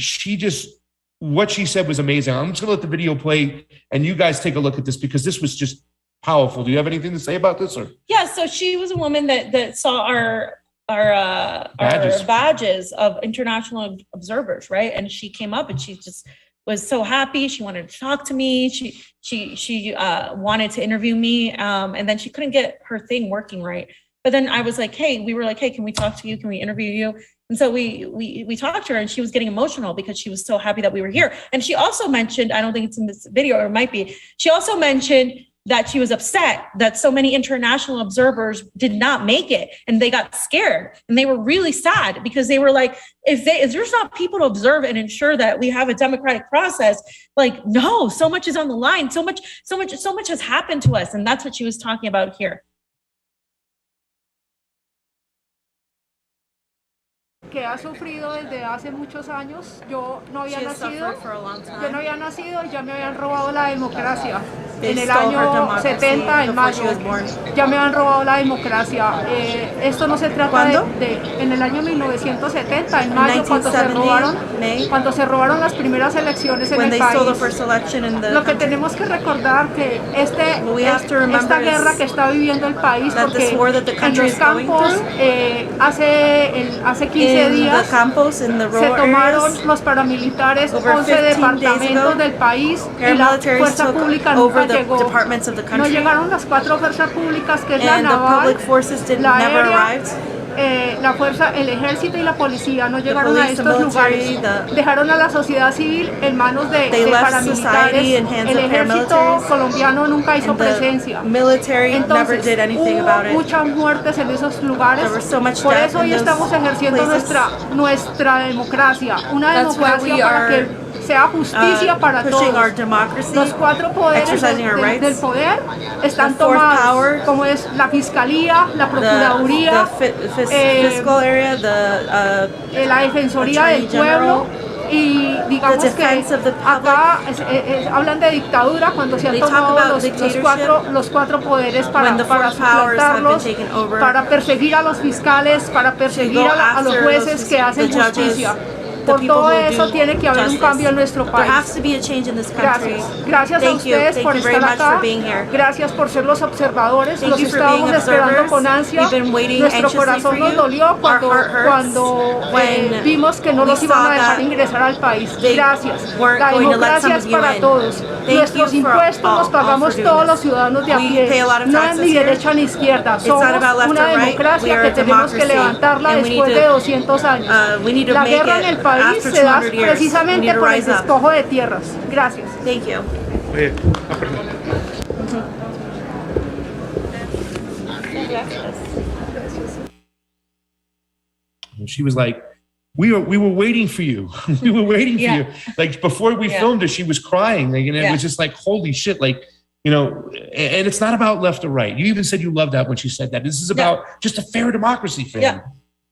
S1: what she said was amazing. I'm just gonna let the video play, and you guys take a look at this, because this was just powerful. Do you have anything to say about this? Or
S2: yeah, so she was a woman that saw our badges of international observers, right? And she came up and she just was so happy. She wanted to talk to me. She wanted to interview me, and then she couldn't get her thing working right. But then I was like, hey, can we talk to you? Can we interview you? And so we talked to her, and she was getting emotional because she was so happy that we were here. And she also mentioned, I don't think it's in this video, or it might be, she also mentioned that she was upset that so many international observers did not make it, and they got scared, and they were really sad, because they were like, if there's not people to observe and ensure that we have a democratic process, like, no, so much is on the line, so much has happened to us. And that's what she was talking about here.
S8: Que ha sufrido desde hace muchos años. Yo no había nacido y ya me habían robado la democracia. En el año 70, en mayo, ya me habían robado la democracia. Esto no se trata en el año 1970, en mayo, cuando se robaron las primeras elecciones en el país. Lo que tenemos que recordar que esta guerra que está viviendo el país, porque en los campos hace 15 días se tomaron los paramilitares 11 departamentos del país, y la fuerza pública nunca llegó. No llegaron las 4 fuerzas públicas, que es la naval, la aérea, la fuerza, el ejército y la policía. No llegaron a estos lugares. Dejaron a la sociedad civil en manos de paramilitares. El ejército colombiano nunca hizo presencia. Entonces, hubo muchas muertes en esos lugares. Por eso hoy estamos ejerciendo nuestra democracia. Una democracia para que sea justicia para todos. Los 4 poderes del poder están tomados, como es la fiscalía, la procuraduría, la defensoría del pueblo. Y digamos que acá hablan de dictadura cuando se han tomado los cuatro poderes para suplantarlos, para perseguir a los fiscales, para perseguir a los jueces que hacen justicia. Por todo eso tiene que haber un cambio en nuestro país. Gracias a ustedes por estar acá. Gracias por ser los observadores. Los estábamos esperando con ansia. Nuestro corazón nos dolió cuando vimos que no los iban a dejar ingresar al país. Gracias. La democracia es para todos. Nuestros impuestos los pagamos todos los ciudadanos de a pie. No es ni derecha ni izquierda. Somos una democracia que tenemos que levantarla después de 200 años. La guerra en el país se da precisamente por el despojo de tierras. Gracias.
S4: Thank you.
S1: She was like, we were waiting for you. We were waiting for you. Like, before we filmed her, she was crying. Like, and it was just like, holy shit. Like, and it's not about left or right. You even said you loved that when she said that. This is about just a fair democracy, fam.
S2: Yeah,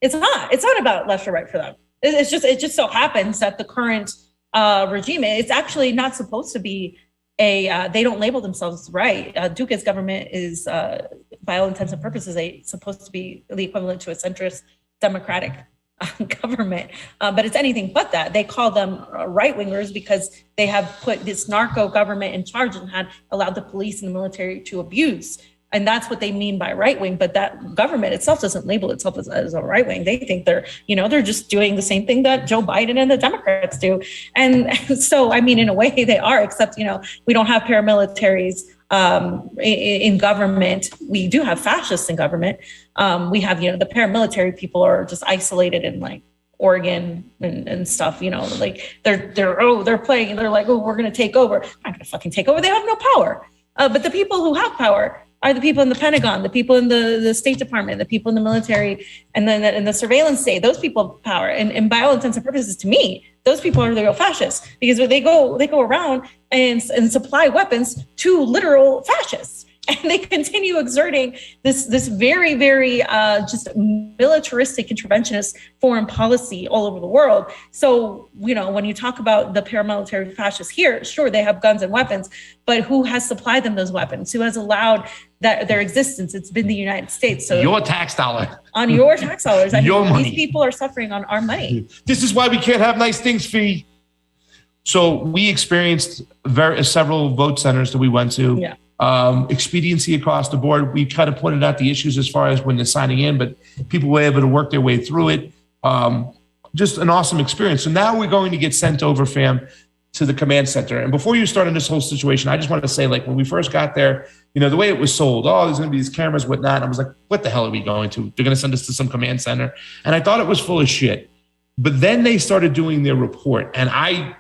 S2: it's not about left or right for them. It just so happens that the current regime, it's actually not supposed to be they don't label themselves right. Duque's government is, by all intents and purposes, supposed to be the equivalent to a centrist democratic government. But it's anything but that. They call them right-wingers because they have put this narco government in charge and had allowed the police and the military to abuse And that's what they mean by right wing. But that government itself doesn't label itself as a right wing. They think they're just doing the same thing that Joe Biden and the Democrats do. And so, I mean, in a way they are, except, we don't have paramilitaries in government. We do have fascists in government. We have, the paramilitary people are just isolated in like Oregon and stuff, like they're playing, they're like, oh, we're going to take over. I'm not going to fucking take over. They have no power. But the people who have power are the people in the Pentagon, the people in the State Department, the people in the military, and then in the surveillance state. Those people have power. And by all intents and purposes, to me, those people are the real fascists, because they go around and supply weapons to literal fascists. And they continue exerting this very, very just militaristic interventionist foreign policy all over the world. So, when you talk about the paramilitary fascists here, sure, they have guns and weapons, but who has supplied them those weapons? Who has allowed their existence? It's been the United States. So
S1: your tax dollar.
S2: On your tax dollars.
S1: Your money.
S2: These people are suffering on our money.
S1: This is why we can't have nice things, Fee. So we experienced several vote centers that we went to.
S2: Yeah.
S1: Expediency across the board. We kind of pointed out the issues as far as when they're signing in, but people were able to work their way through it. Just an awesome experience. So now we're going to get sent over, fam, to the command center. And before you start on this whole situation, I just want to say, like, when we first got there, the way it was sold, there's going to be these cameras, whatnot. I was like, what the hell are we going to? They're going to send us to some command center. And I thought it was full of shit. But then they started doing their report, and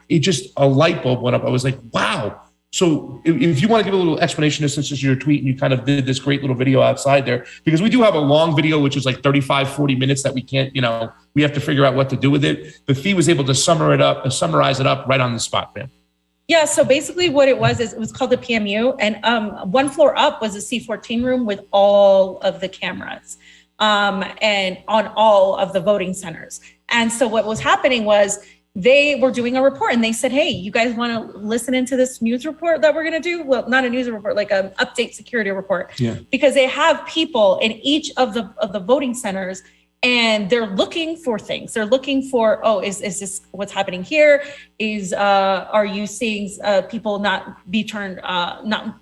S1: it just a light bulb went up. I was like, wow. So if you want to give a little explanation, since this is your tweet and you kind of did this great little video outside there, because we do have a long video, which is like 35, 40 minutes that we can't, we have to figure out what to do with it. But Fee was able to summarize it up right on the spot, man.
S2: Yeah, so basically what it was called the PMU, and one floor up was a C14 room with all of the cameras and on all of the voting centers. And so what was happening was they were doing a report, and they said, hey, you guys want to listen into this news report that we're going to do? Well, not a news report, like an update security report. Yeah. Because they have people in each of the voting centers, and they're looking for things. They're looking for, is this what's happening here? Are you seeing people not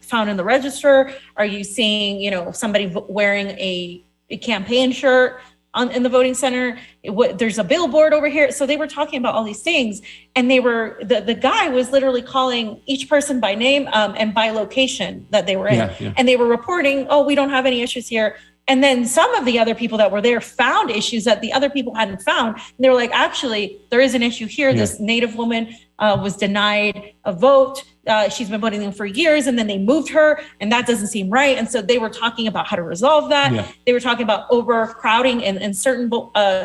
S2: found in the register? Are you seeing, somebody wearing a campaign shirt in the voting center? There's a billboard over here. So they were talking about all these things, and the guy was literally calling each person by name and by location that they were in. Yeah. And they were reporting, we don't have any issues here. And then some of the other people that were there found issues that the other people hadn't found. And they were like, actually, there is an issue here. Yeah. This Native woman was denied a vote. She's been voting for years, and then they moved her, and that doesn't seem right. And so they were talking about how to resolve that. Yeah. They were talking about overcrowding in certain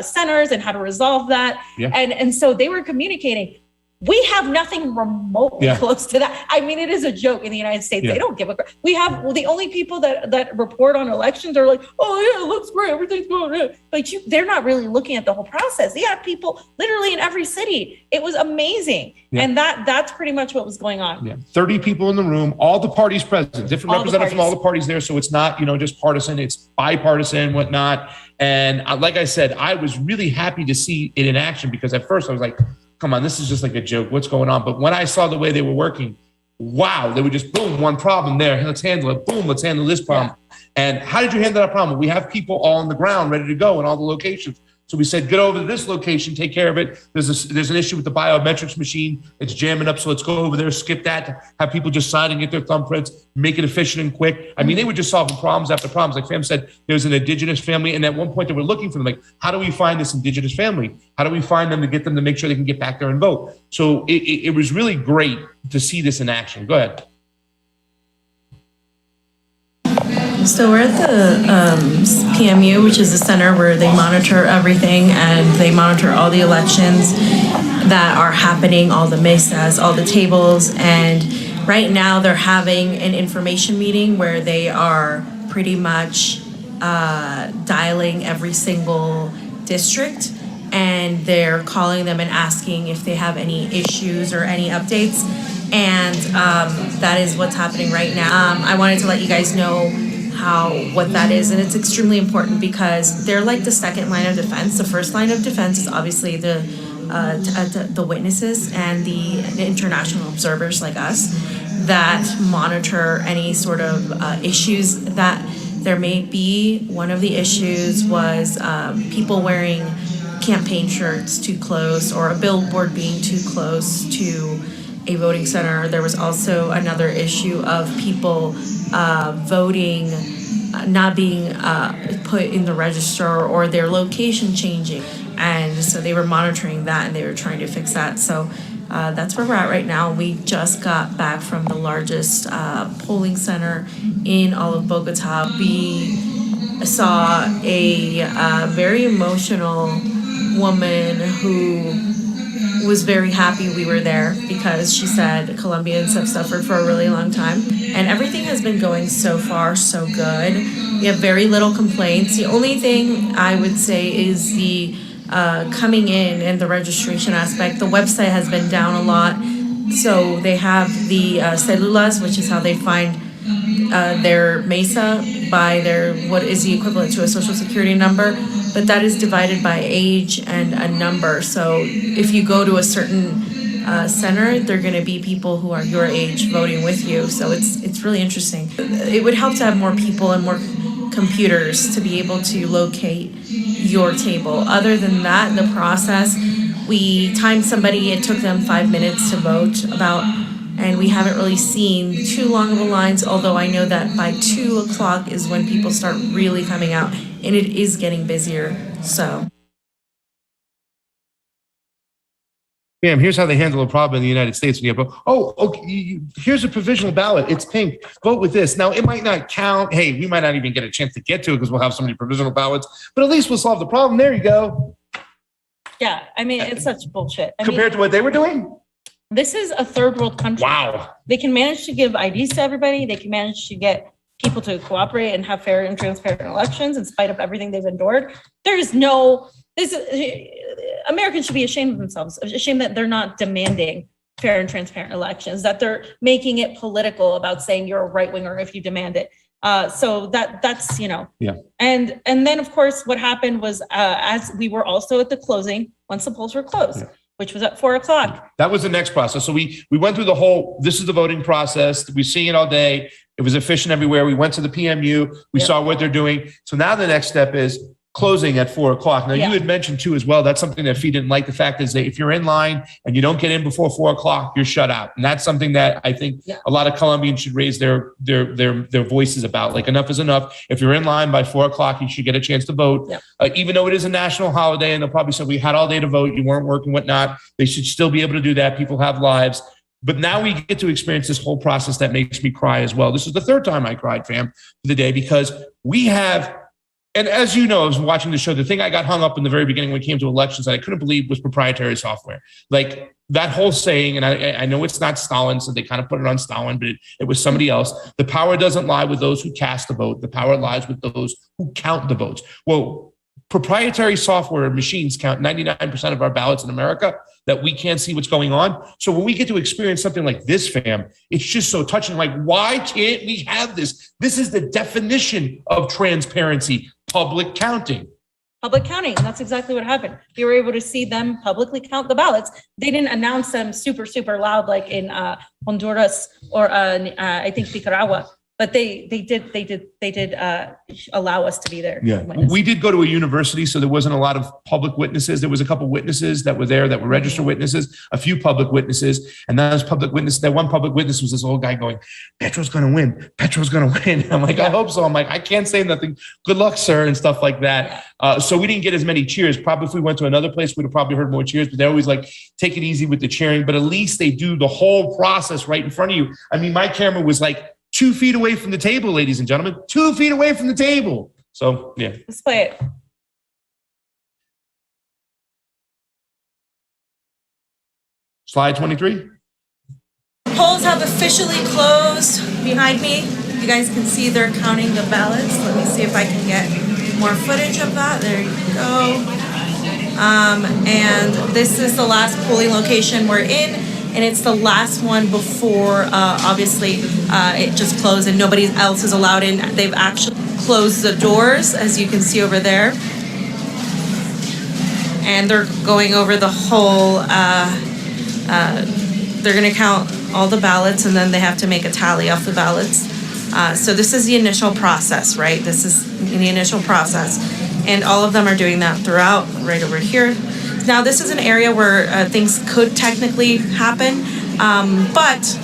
S2: centers and how to resolve that. Yeah. And so they were communicating. We have nothing remotely close to that. I mean, it is a joke in the United States. Yeah. They don't give a crap. We have the only people that report on elections are like, it looks great, everything's going good. But they're not really looking at the whole process. They have people literally in every city. It was amazing. Yeah. And that's pretty much what was going on. Yeah.
S1: 30 people in the room, all the parties present, different representatives from all the parties there. So it's not, just partisan, it's bipartisan, whatnot. And like I said, I was really happy to see it in action, because at first I was like, come on, this is just like a joke. What's going on? But when I saw the way they were working, wow, they were just, boom, one problem there. Let's handle it. Boom, let's handle this problem. Yeah. And how did you handle that problem? We have people all on the ground ready to go in all the locations. So we said, get over to this location, take care of it. There's an issue with the biometrics machine. It's jamming up. So let's go over there, skip that, have people just sign and get their thumbprints, make it efficient and quick. I mean, they were just solving problems after problems. Like Fam said, there's an indigenous family. And at one point they were looking for them. Like, how do we find this indigenous family? How do we find them to get them to make sure they can get back there and vote? So it was really great to see this in action. Go ahead.
S4: So we're at the PMU, which is the center where they monitor everything, and they monitor all the elections that are happening, all the mesas, all the tables. And right now they're having an information meeting where they are pretty much dialing every single district, and they're calling them and asking if they have any issues or any updates. And that is what's happening right now. I wanted to let you guys know what that is, and it's extremely important because they're like the second line of defense. The first line of defense is obviously the witnesses and the international observers like us that monitor any sort of issues that there may be, one of the issues was people wearing campaign shirts too close, or a billboard being too close to a voting center. There was also another issue of people voting not being put in the register, or their location changing. And so they were monitoring that and they were trying to fix that. So that's where we're at right now. We just got back from the largest polling center in all of Bogotá. We saw a very emotional woman who was very happy we were there, because she said Colombians have suffered for a really long time, and everything has been going so far so good. We have very little complaints. The only thing I would say is the coming in and the registration aspect. The website has been down a lot, so they have the celulas, which is how they find their mesa by their, what is the equivalent to a social security number, but that is divided by age and a number. So if you go to a certain center, they're going to be people who are your age voting with you. So it's really interesting. It would help to have more people and more computers to be able to locate your table. Other than that, the process, we timed somebody, it took them 5 minutes to vote and we haven't really seen too long of a lines, although I know that by 2 o'clock is when people start really coming out, and it is getting busier, so.
S1: Bam, here's how they handle a problem in the United States. When you have, okay, here's a provisional ballot. It's pink. Vote with this. Now, it might not count. Hey, we might not even get a chance to get to it because we'll have so many provisional ballots, but at least we'll solve the problem. There you go.
S2: Yeah, I mean, it's such bullshit.
S1: Compared to what they were doing?
S2: This is a third world country.
S1: Wow.
S2: They can manage to give IDs to everybody. They can manage to get people to cooperate and have fair and transparent elections in spite of everything they've endured. Americans should be ashamed of themselves, ashamed that they're not demanding fair and transparent elections, that they're making it political about saying you're a right winger if you demand it. So that's, you know,
S1: yeah. And
S2: then of course what happened was as we were also at the closing, once the polls were closed, which was at 4 o'clock.
S1: That was the next process. So we went through the whole, this is the voting process. We've seen it all day. It was efficient everywhere. We went to the PMU. We saw what they're doing. So now the next step is closing at 4 o'clock. Now you had mentioned too as well, that's something that Fee didn't like. The fact is that if you're in line and you don't get in before 4 o'clock, you're shut out. And that's something that I think a lot of Colombians should raise their voices about. Like, enough is enough. If you're in line by 4 o'clock, you should get a chance to vote. Even though it is a national holiday, and they'll probably say we had all day to vote, you weren't working, whatnot. They should still be able to do that. People have lives. But now we get to experience this whole process that makes me cry as well. This is the third time I cried, fam, for the day, because we have, and as you know, I was watching the show, the thing I got hung up in the very beginning when it came to elections that I couldn't believe was proprietary software. Like that whole saying, and I know it's not Stalin, so they kind of put it on Stalin, but it was somebody else. The power doesn't lie with those who cast the vote. The power lies with those who count the votes. Well, proprietary software machines count 99% of our ballots in America, that we can't see what's going on. So when we get to experience something like this, fam, it's just so touching. Like, why can't we have this? This is the definition of transparency, public counting.
S2: Public counting, that's exactly what happened. You were able to see them publicly count the ballots. They didn't announce them super, super loud like in Honduras or I think Nicaragua. But they did allow us to be there.
S1: Yeah, we did go to a university, so there wasn't a lot of public witnesses. There was a couple witnesses that were there that were registered witnesses, a few public witnesses, and that was public witness. That one public witness was this old guy going, "Petro's going to win. Petro's going to win." I'm like, I hope so. I'm like, I can't say nothing. Good luck, sir, and stuff like that. So we didn't get as many cheers. Probably if we went to another place, we'd have probably heard more cheers. But they always like take it easy with the cheering. But at least they do the whole process right in front of you. I mean, my camera was like 2 feet away from the table, ladies and gentlemen, 2 feet away from the table. So, yeah.
S2: Let's play it.
S1: Slide 23.
S4: Polls have officially closed behind me. You guys can see they're counting the ballots. Let me see if I can get more footage of that. There you go. And this is the last polling location we're in. And it's the last one before, obviously, it just closed and nobody else is allowed in. They've actually closed the doors, as you can see over there. And they're going over the whole, they're going to count all the ballots and then they have to make a tally off the ballots. So this is the initial process, right? This is the initial process. And all of them are doing that throughout, right over here. Now, this is an area where things could technically happen, but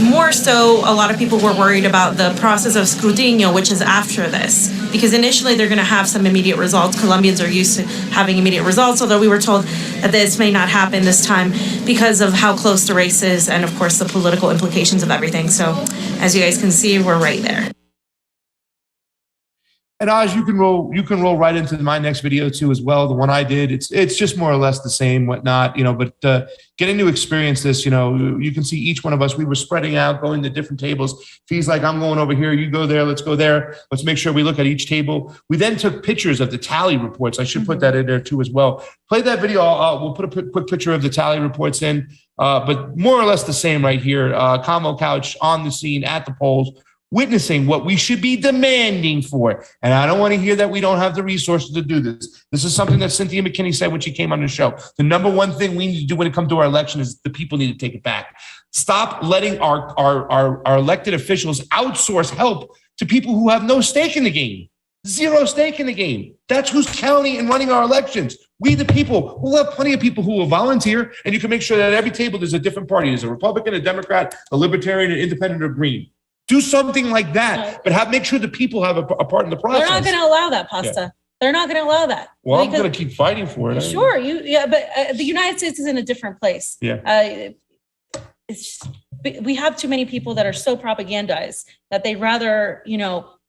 S4: more so, a lot of people were worried about the process of scrutinio, which is after this, because initially they're going to have some immediate results. Colombians are used to having immediate results, although we were told that this may not happen this time because of how close the race is and, of course, the political implications of everything. So, as you guys can see, we're right there.
S1: And Aj, you can roll right into my next video too as well. The one I did, it's just more or less the same, whatnot, but getting to experience this, you can see each one of us, we were spreading out, going to different tables. If he's like, I'm going over here, you go there, let's go there. Let's make sure we look at each table. We then took pictures of the tally reports. I should put that in there too as well. Play that video. We'll put a quick picture of the tally reports in, but more or less the same right here. Combo Couch on the scene at the polls, witnessing what we should be demanding for. And I don't want to hear that we don't have the resources to do this. This is something that Cynthia McKinney said when she came on the show. The number one thing we need to do when it comes to our election is the people need to take it back. Stop letting our elected officials outsource help to people who have no stake in the game. Zero stake in the game. That's who's counting and running our elections. We, the people, we'll have plenty of people who will volunteer, and you can make sure that at every table there's a different party. There's a Republican, a Democrat, a Libertarian, an Independent, or Green. Do something like that, but make sure the people have a part in the process.
S2: They're not going to allow that, Pasta. Yeah. They're not going to allow that.
S1: Well, I'm going to keep fighting for it.
S2: Sure, but the United States is in a different place.
S1: Yeah,
S2: we have too many people that are so propagandized that they rather,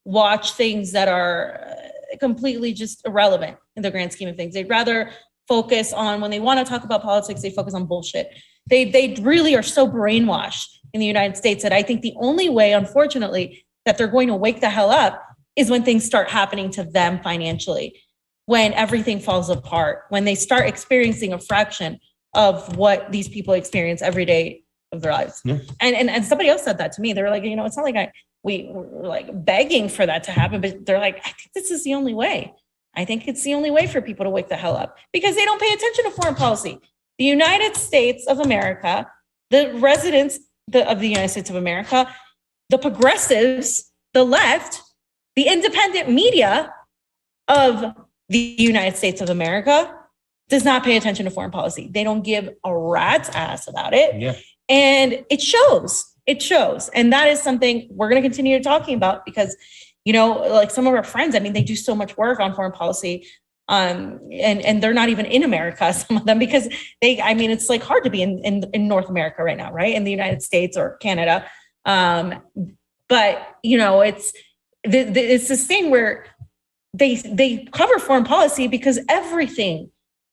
S2: watch things that are completely just irrelevant in the grand scheme of things. They'd rather focus on, when they want to talk about politics, they focus on bullshit. They really are so brainwashed in the United States that I think the only way, unfortunately, that they're going to wake the hell up is when things start happening to them financially, when everything falls apart, when they start experiencing a fraction of what these people experience every day of their lives. Yeah. And somebody else said that to me. They were like, it's not like we were like begging for that to happen, but they're like, I think this is the only way. I think it's the only way for people to wake the hell up because they don't pay attention to foreign policy. The United States of America, the residents of the United States of America, the progressives, the left, the independent media of the United States of America does not pay attention to foreign policy. They don't give a rat's ass about it.
S1: Yeah.
S2: And it shows. It shows. And that is something we're going to continue talking about because, like some of our friends, they do so much work on foreign policy. And they're not even in America, some of them, because it's like hard to be in North America right now, right? In the United States or Canada. But it's this thing where they cover foreign policy because everything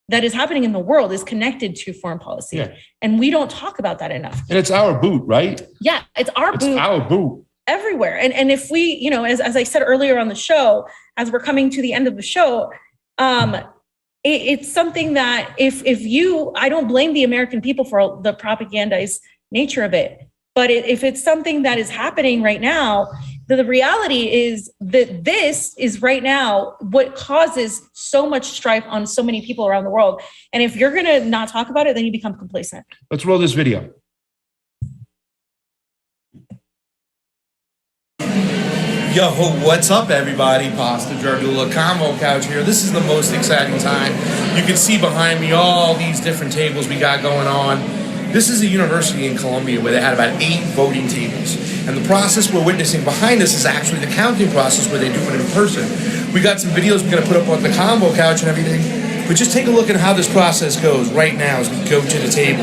S2: that is happening in the world is connected to foreign policy. Yeah. And we don't talk about that enough.
S1: And it's our boot, right?
S2: Yeah, it's our boot.
S1: It's our boot.
S2: Everywhere. And if we, as I said earlier on the show, as we're coming to the end of the show, it's something that I don't blame the American people for the propagandized nature of it, but if it's something that is happening right now, the reality is that this is right now what causes so much strife on so many people around the world. And if you're going to not talk about it, then you become complacent.
S1: Let's roll this video.
S9: Yo, what's up, everybody? Pasta Jardula Combo Couch here. This is the most exciting time. You can see behind me all these different tables we got going on. This is a university in Colombia where they had about 8 voting tables. And the process we're witnessing behind us is actually the counting process where they do it in person. We got some videos we're going to put up on the Combo Couch and everything. But just take a look at how this process goes right now as we go to the table.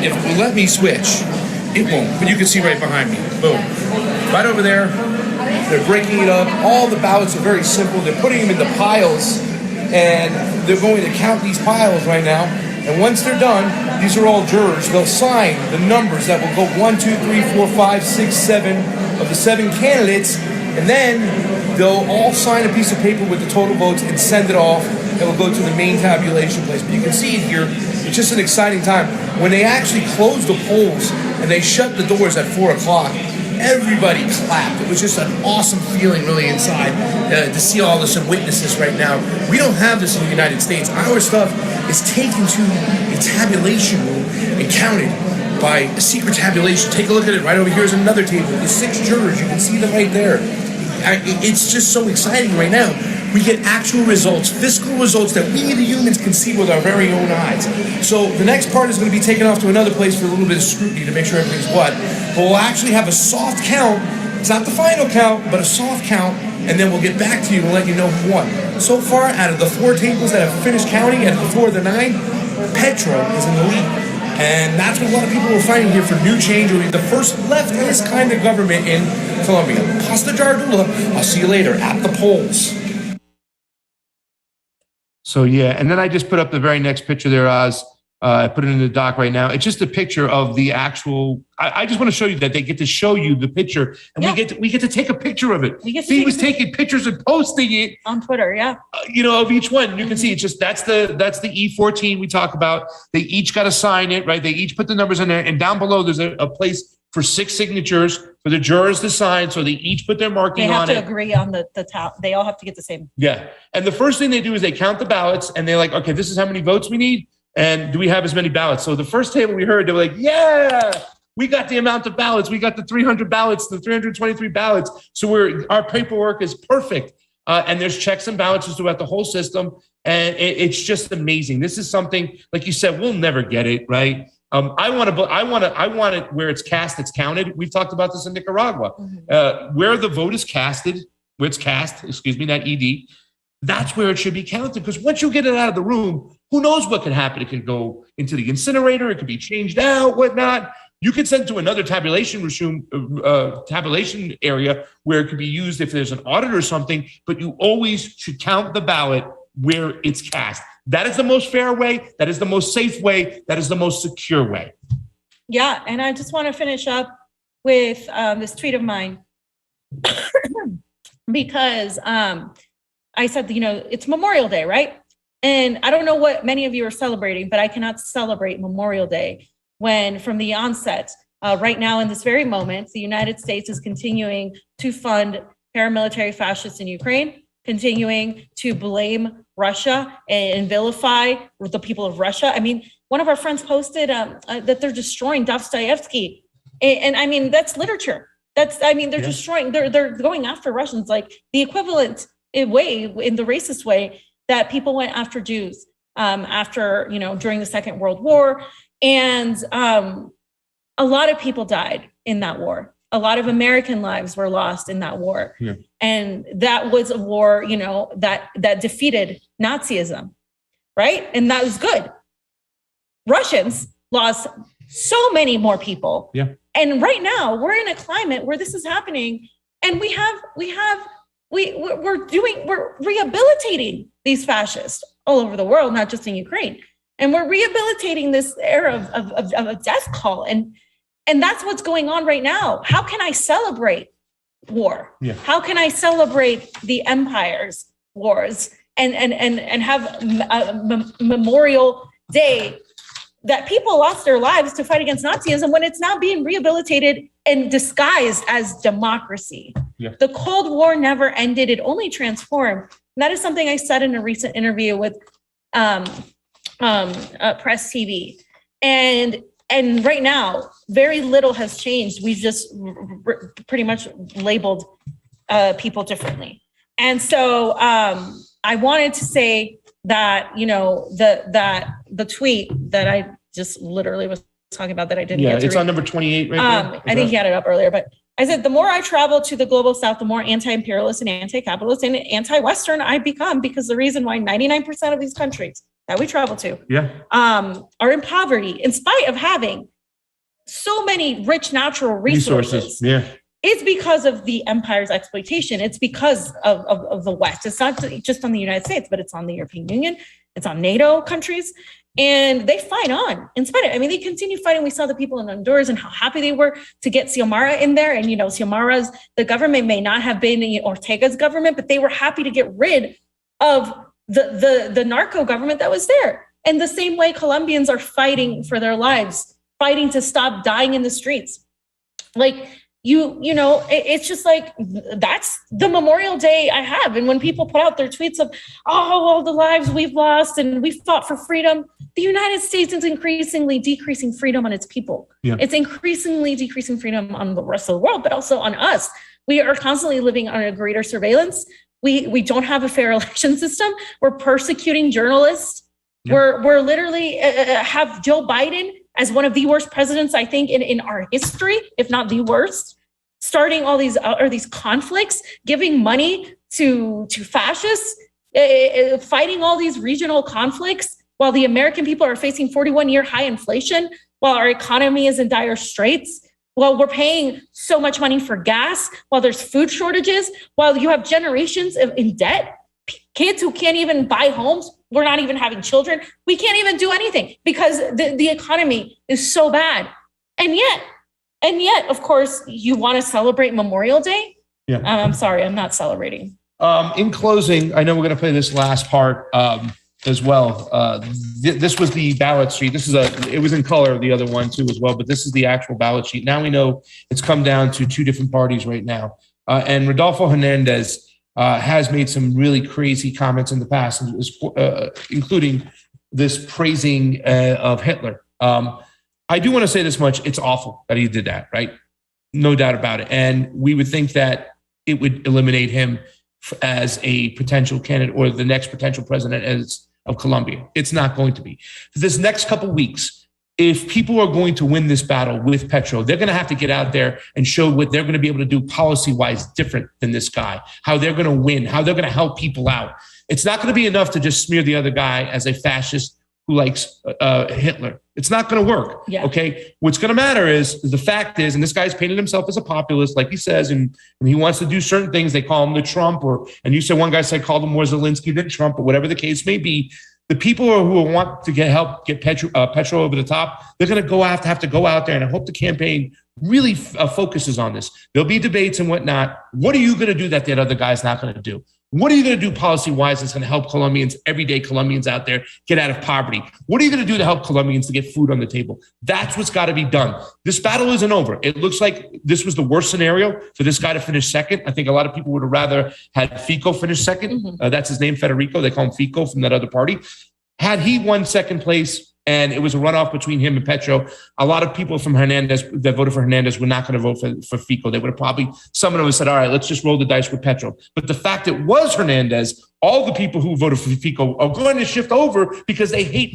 S9: If it will let me switch, it won't. But you can see right behind me. Boom. Right over there, they're breaking it up. All the ballots are very simple. They're putting them into piles, and they're going to count these piles right now. And once they're done, these are all jurors. They'll sign the numbers that will go 1, 2, 3, 4, 5, 6, 7 of the 7 candidates, and then they'll all sign a piece of paper with the total votes and send it off. It will go to the main tabulation place. But you can see it here. It's just an exciting time. When they actually closed the polls and they shut the doors at 4 o'clock, everybody clapped. It was just an awesome feeling really inside to see all this and witness this right now. We don't have this in the United States. Our stuff is taken to a tabulation room and counted by secret tabulation. Take a look at it. Right over here is another table. The 6 jurors, you can see them right there. It's just so exciting right now. We get actual results, fiscal results that we, the humans, can see with our very own eyes. So the next part is going to be taken off to another place for a little bit of scrutiny to make sure everything's what. But we'll actually have a soft count. It's not the final count, but a soft count, and then we'll get back to you and let you know who won. So far, out of the 4 tables that have finished counting, out of the 4 of the 9, Petro is in the lead. And that's what a lot of people are fighting here for new change, or the first leftist kind of government in Colombia. Pasta Jardula. I'll see you later at the polls.
S1: So yeah, and then I just put up the very next picture there, Oz. I put it in the doc right now. It's just a picture of the actual. I just want to show you that they get to show you the picture, and we get to take a picture of it. He was taking pictures and posting it
S2: on Twitter. Yeah,
S1: of each one. You can see it's just that's the E14 we talk about. They each got to sign it, right? They each put the numbers in there, and down below there's a place for 6 signatures for the jurors to sign. So they each put their marking on it.
S2: They have to agree on the top. They all have to get the same.
S1: Yeah, and the first thing they do is they count the ballots, and they're like, okay, this is how many votes we need. And do we have as many ballots? So the first table we heard, they were like, yeah, we got the amount of ballots. We got the 300 ballots, the 323 ballots. So our paperwork is perfect. And there's checks and balances throughout the whole system. And it's just amazing. This is something, like you said, we'll never get it, right? I want it where it's cast, it's counted. We've talked about this in Nicaragua. Where the vote is casted, where it's cast, not ED, that's where it should be counted. Because once you get it out of the room, who knows what could happen? It could go into the incinerator. It could be changed out, whatnot. You could send it to another tabulation area where it could be used if there's an audit or something. But you always should count the ballot where it's cast. That is the most fair way. That is the most safe way. That is the most secure way.
S2: Yeah, and I just want to finish up with this tweet of mine because I said, it's Memorial Day, right? And I don't know what many of you are celebrating, but I cannot celebrate Memorial Day when from the onset, right now in this very moment, the United States is continuing to fund paramilitary fascists in Ukraine, continuing to blame Russia and vilify the people of Russia. I mean, one of our friends posted that they're destroying Dostoevsky. And I mean, that's literature. They're destroying, they're going after Russians, like the equivalent way, in the racist way, that people went after Jews during the Second World War. And a lot of people died in that war. A lot of American lives were lost in that war. Yeah. And that was a war, that defeated Nazism, right? And that was good. Russians lost so many more people. Yeah. And right now we're in a climate where this is happening, and we're rehabilitating these fascists all over the world, not just in Ukraine. And we're rehabilitating this era of a death call. And that's what's going on right now. How can I celebrate war? Yeah. How can I celebrate the empire's wars and have a Memorial Day that people lost their lives to fight against Nazism when it's now being rehabilitated and disguised as democracy? Yeah. The Cold War never ended. It only transformed. And that is something I said in a recent interview with Press TV. And right now, very little has changed. We've just pretty much labeled people differently. And so I wanted to say that, the tweet that I just literally was talking about that I didn't get to
S1: it's
S2: read.
S1: On number 28 right there.
S2: I think he had it up earlier, but I said, the more I travel to the global south, the more anti-imperialist and anti-capitalist and anti-Western I become, because the reason why 99% of these countries that we travel to are in poverty, in spite of having so many rich natural resources. It's because of the empire's exploitation. It's because of the West. It's not just on the United States, but it's on the European Union. It's on NATO countries. And they fight on in spite of it. I mean, they continue fighting. We saw the people in Honduras and how happy they were to get Xiomara in there. And, Xiomara's, the government may not have been Ortega's government, but they were happy to get rid of the narco government that was there. And the same way Colombians are fighting for their lives, fighting to stop dying in the streets. Like, you know, it's just like, that's the Memorial Day I have. And when people put out their tweets of, oh, all the lives we've lost and we fought for freedom, the United States is increasingly decreasing freedom on its people. Yeah. It's increasingly decreasing freedom on the rest of the world, but also on us. We are constantly living under greater surveillance. We don't have a fair election system. We're persecuting journalists. Yeah. We're literally have Joe Biden as one of the worst presidents, I think, in our history, if not the worst, starting all these conflicts, giving money to fascists, fighting all these regional conflicts, while the American people are facing 41-year high inflation, while our economy is in dire straits, while we're paying so much money for gas, while there's food shortages, while you have generations in debt, kids who can't even buy homes, we're not even having children. We can't even do anything because the economy is so bad. And yet, of course, you want to celebrate Memorial Day? Yeah. I'm sorry, I'm not celebrating.
S1: In closing, I know we're going to play this last part as well. This was the ballot sheet. It was in color, the other one too as well, but this is the actual ballot sheet. Now we know it's come down to two different parties right now. And Rodolfo Hernandez has made some really crazy comments in the past, including this praising of Hitler. I do want to say this much. It's awful that he did that, right? No doubt about it. And we would think that it would eliminate him as a potential candidate or the next potential president of Colombia. It's not going to be. For this next couple of weeks, if people are going to win this battle with Petro, they're going to have to get out there and show what they're going to be able to do policy-wise different than this guy, how they're going to win, how they're going to help people out. It's not going to be enough to just smear the other guy as a fascist who likes Hitler. It's not going to work. Yeah. Okay. What's going to matter is the fact is, and this guy's painted himself as a populist, like he says, and he wants to do certain things. They call him the Trump, and you said one guy said called him more Zelensky than Trump, or whatever the case may be. The people who want to get Petro over the top, they're going to have to go out there, and I hope the campaign really focuses on this. There'll be debates and whatnot. What are you going to do that other guy's not going to do? What are you going to do policy-wise that's going to help Colombians, everyday Colombians out there, get out of poverty? What are you going to do to help Colombians to get food on the table? That's what's got to be done. This battle isn't over. It looks like this was the worst scenario for this guy to finish second. I think a lot of people would have rather had Fico finish second. Mm-hmm. That's his name, Federico. They call him Fico from that other party. Had he won second place, and it was a runoff between him and Petro, a lot of people from Hernandez that voted for Hernandez were not going to vote for Fico. They would have probably, some of them said, all right, let's just roll the dice with Petro. But the fact it was Hernandez, all the people who voted for Fico are going to shift over because they hate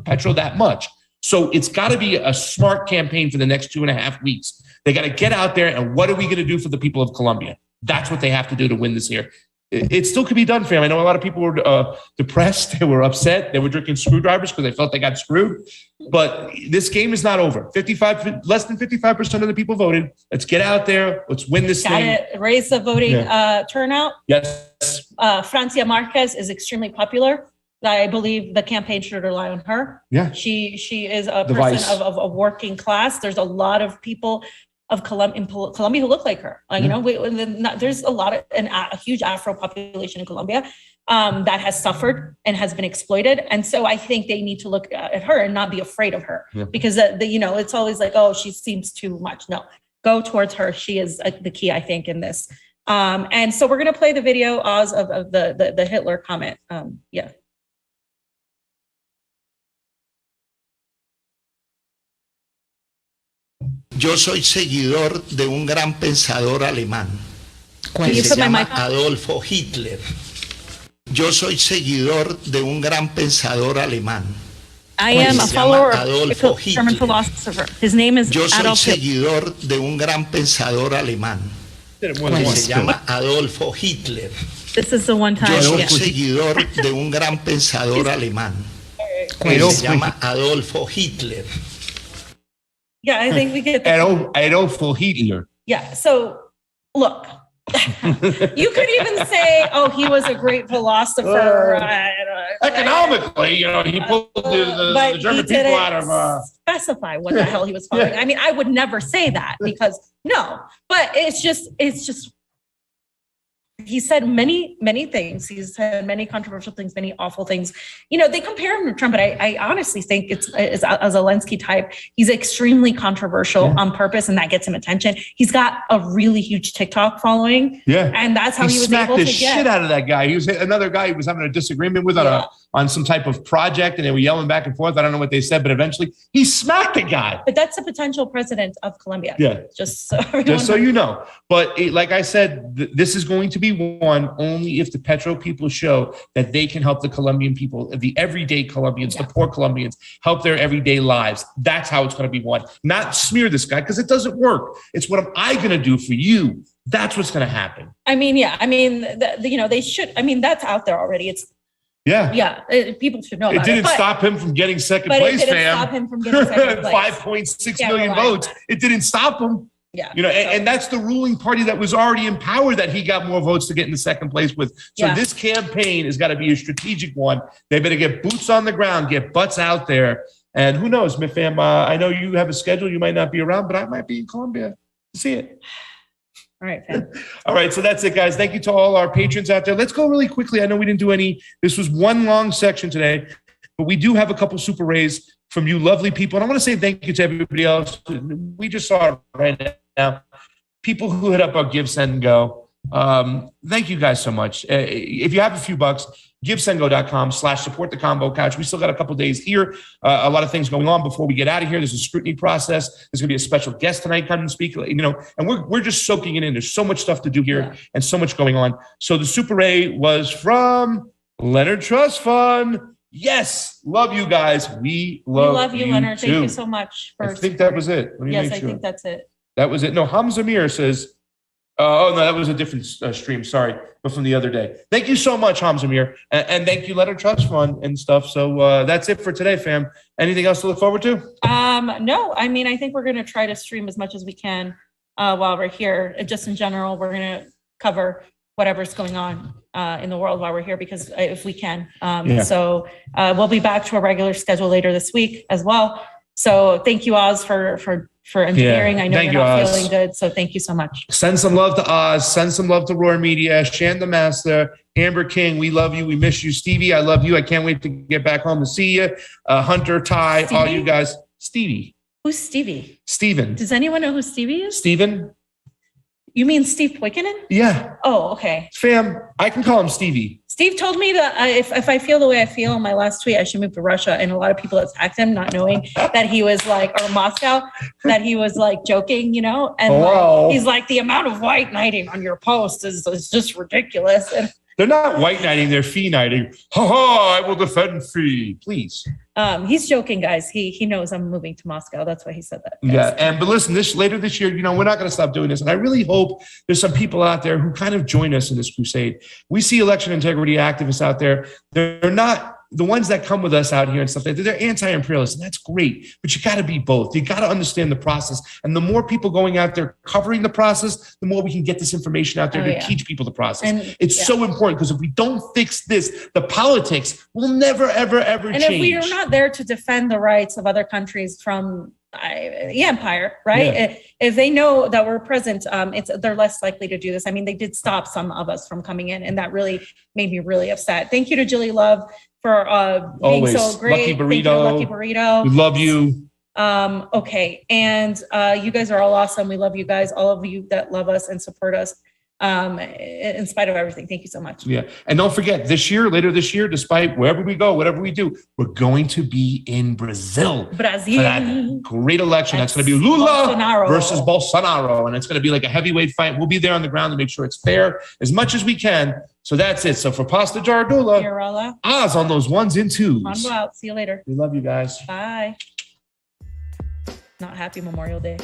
S1: Petro that much. So it's got to be a smart campaign for the next 2.5 weeks. They got to get out there, and what are we going to do for the people of Colombia? That's what they have to do to win this here. It still could be done, fam. I know a lot of people were depressed. They were upset. They were drinking screwdrivers because they felt they got screwed. But this game is not over. Less than 55% of the people voted. Let's get out there. Let's win this thing.
S2: Raise the voting turnout.
S1: Yes.
S2: Francia Marquez is extremely popular. I believe the campaign should rely on her.
S1: Yeah.
S2: She is a person of a working class. There's a lot of people of Colombia who look like her. You know, there's a huge Afro population in Colombia that has suffered and has been exploited. And so I think they need to look at her and not be afraid of her because it's always like, oh, she seems too much. No, go towards her. She is the key, I think, in this. And so we're going to play the video, Oz, of the Hitler comment. Yeah.
S10: Yo soy seguidor de un gran pensador alemán que se llama Adolfo Hitler. Yo soy seguidor de un gran pensador alemán.
S2: I am a follower of a German philosopher. His name is
S10: Yo soy
S2: Adolf
S10: seguidor de un gran pensador alemán que se llama Adolfo Hitler.
S2: This is the one time.
S10: Yo soy seguidor de un gran pensador alemán que se llama Adolfo Hitler.
S2: Yeah, I think we get
S1: Adolfo Hitler.
S2: Yeah, so look, you could even say, oh, he was a great philosopher.
S1: Economically, he pulled the German people out of...
S2: specify what the hell he was following. I mean, I would never say that because, no. But it's just he said many things. He's said many controversial things, many awful things. You know, they compare him to Trump, but I honestly think it's a Zelensky type. He's extremely controversial on purpose, and that gets him attention. He's got a really huge TikTok following. Yeah. And that's how he was able to get. He smacked the shit out of that guy. He was another guy he was having a disagreement with on some type of project, and they were yelling back and forth. I don't know what they said, but eventually he smacked the guy. But that's the potential president of Colombia.
S3: Yeah.
S2: Just so
S3: you know. But like I said, this is going to be won only if the Petro people show that they can help the Colombian people, the everyday Colombians, the poor Colombians, help their everyday lives. That's how it's going to be won. Not smear this guy, because it doesn't work. It's what am I going to do for you? That's what's going to happen.
S2: I mean, yeah. I mean, you know, they should. I mean, that's out there already. It's people should know.
S3: It didn't stop him from getting second place, fam. It didn't stop him from getting second place. 5.6 million votes. It didn't stop him.
S2: Yeah.
S3: You know, and that's the ruling party that was already in power that he got more votes to get into second place with. So this campaign has got to be a strategic one. They better get boots on the ground, get butts out there. And who knows, my fam, I know you have a schedule. You might not be around, but I might be in Colombia to see it.
S2: All right, fam.
S3: All right, so that's it, guys. Thank you to all our patrons out there. Let's go really quickly. I know we didn't do any. This was one long section today, but we do have a couple super rays from you lovely people. And I want to say thank you to everybody else. We just saw it right now. People who hit up our Give, Send, and Go. Thank you guys so much. If you have a few bucks, givesendgo.com/support the combo couch. We still got a couple days here. A lot of things going on before we get out of here. There's a scrutiny process. There's going to be a special guest tonight come and speak, you know, and we're just soaking it in. There's so much stuff to do here and so much going on. So the Super Ray was from Leonard Trust Fund. Yes. Love you guys. We love you,
S2: Leonard.
S3: Too.
S2: Thank you so much.
S3: I think that was it.
S2: Yes, I think that's it.
S3: That was it. No, Hamza Mir says, oh, no, that was a different stream. Sorry, but from the other day. Thank you so much, Hamza Mir. And thank you, Leonard Trust Fund and stuff. So that's it for today, fam. Anything else to look forward to?
S2: No, I mean, I think we're going to try to stream as much as we can while we're here. Just in general, we're going to cover whatever's going on in the world while we're here, because if we can. So we'll be back to a regular schedule later this week as well. So thank you, Oz, for engineering. I know you're not feeling good, so thank you so much.
S3: Send some love to Oz. Send some love to Roar Media. Shan the Master. Amber King, we love you. We miss you. Stevie, I love you. I can't wait to get back home to see you. Hunter, Ty, Stevie? All you guys. Stevie.
S2: Who's Stevie?
S3: Steven.
S2: Does anyone know who Stevie is?
S3: Steven.
S2: You mean Steve Poikonen?
S3: Yeah.
S2: Oh, okay.
S3: Fam, I can call him Stevie.
S2: Steve told me that if I feel the way I feel in my last tweet, I should move to Russia. And a lot of people attacked him, not knowing that he was like, or Moscow, that he was like joking, you know? And like, he's like, the amount of white knighting on your post is just ridiculous. And
S3: they're not white knighting, they're fee knighting. Ha ha, I will defend fee. Please.
S2: He's joking, guys. He knows I'm moving to Moscow. That's why he said that. Guys.
S3: Yeah, but listen, later this year, you know, we're not going to stop doing this. And I really hope there's some people out there who kind of join us in this crusade. We see election integrity activists out there. They're not the ones that come with us out here and stuff. They're anti-imperialists, and that's great. But you got to be both. You got to understand the process. And the more people going out there covering the process, the more we can get this information out there to teach people the process. And it's so important, because if we don't fix this, the politics will never, ever, ever change.
S2: And if we are not there to defend the rights of other countries from the empire, right? Yeah. If they know that we're present, they're less likely to do this. I mean, they did stop some of us from coming in, and that really made me really upset. Thank you to Julie Love for being so great.
S3: Lucky Burrito.
S2: Lucky Burrito.
S3: We love you.
S2: Okay. And you guys are all awesome. We love you guys, all of you that love us and support us. In spite of everything. Thank you so much.
S3: Yeah. And don't forget, later this year, despite wherever we go, whatever we do, we're going to be in Brazil. For that great election. That's going to be Lula versus Bolsonaro. And it's going to be like a heavyweight fight. We'll be there on the ground to make sure it's fair as much as we can. So that's it. So for Pasta Jardula, Oz on those ones and twos.
S2: On out. See you later.
S3: We love you guys.
S2: Bye. Not happy Memorial Day.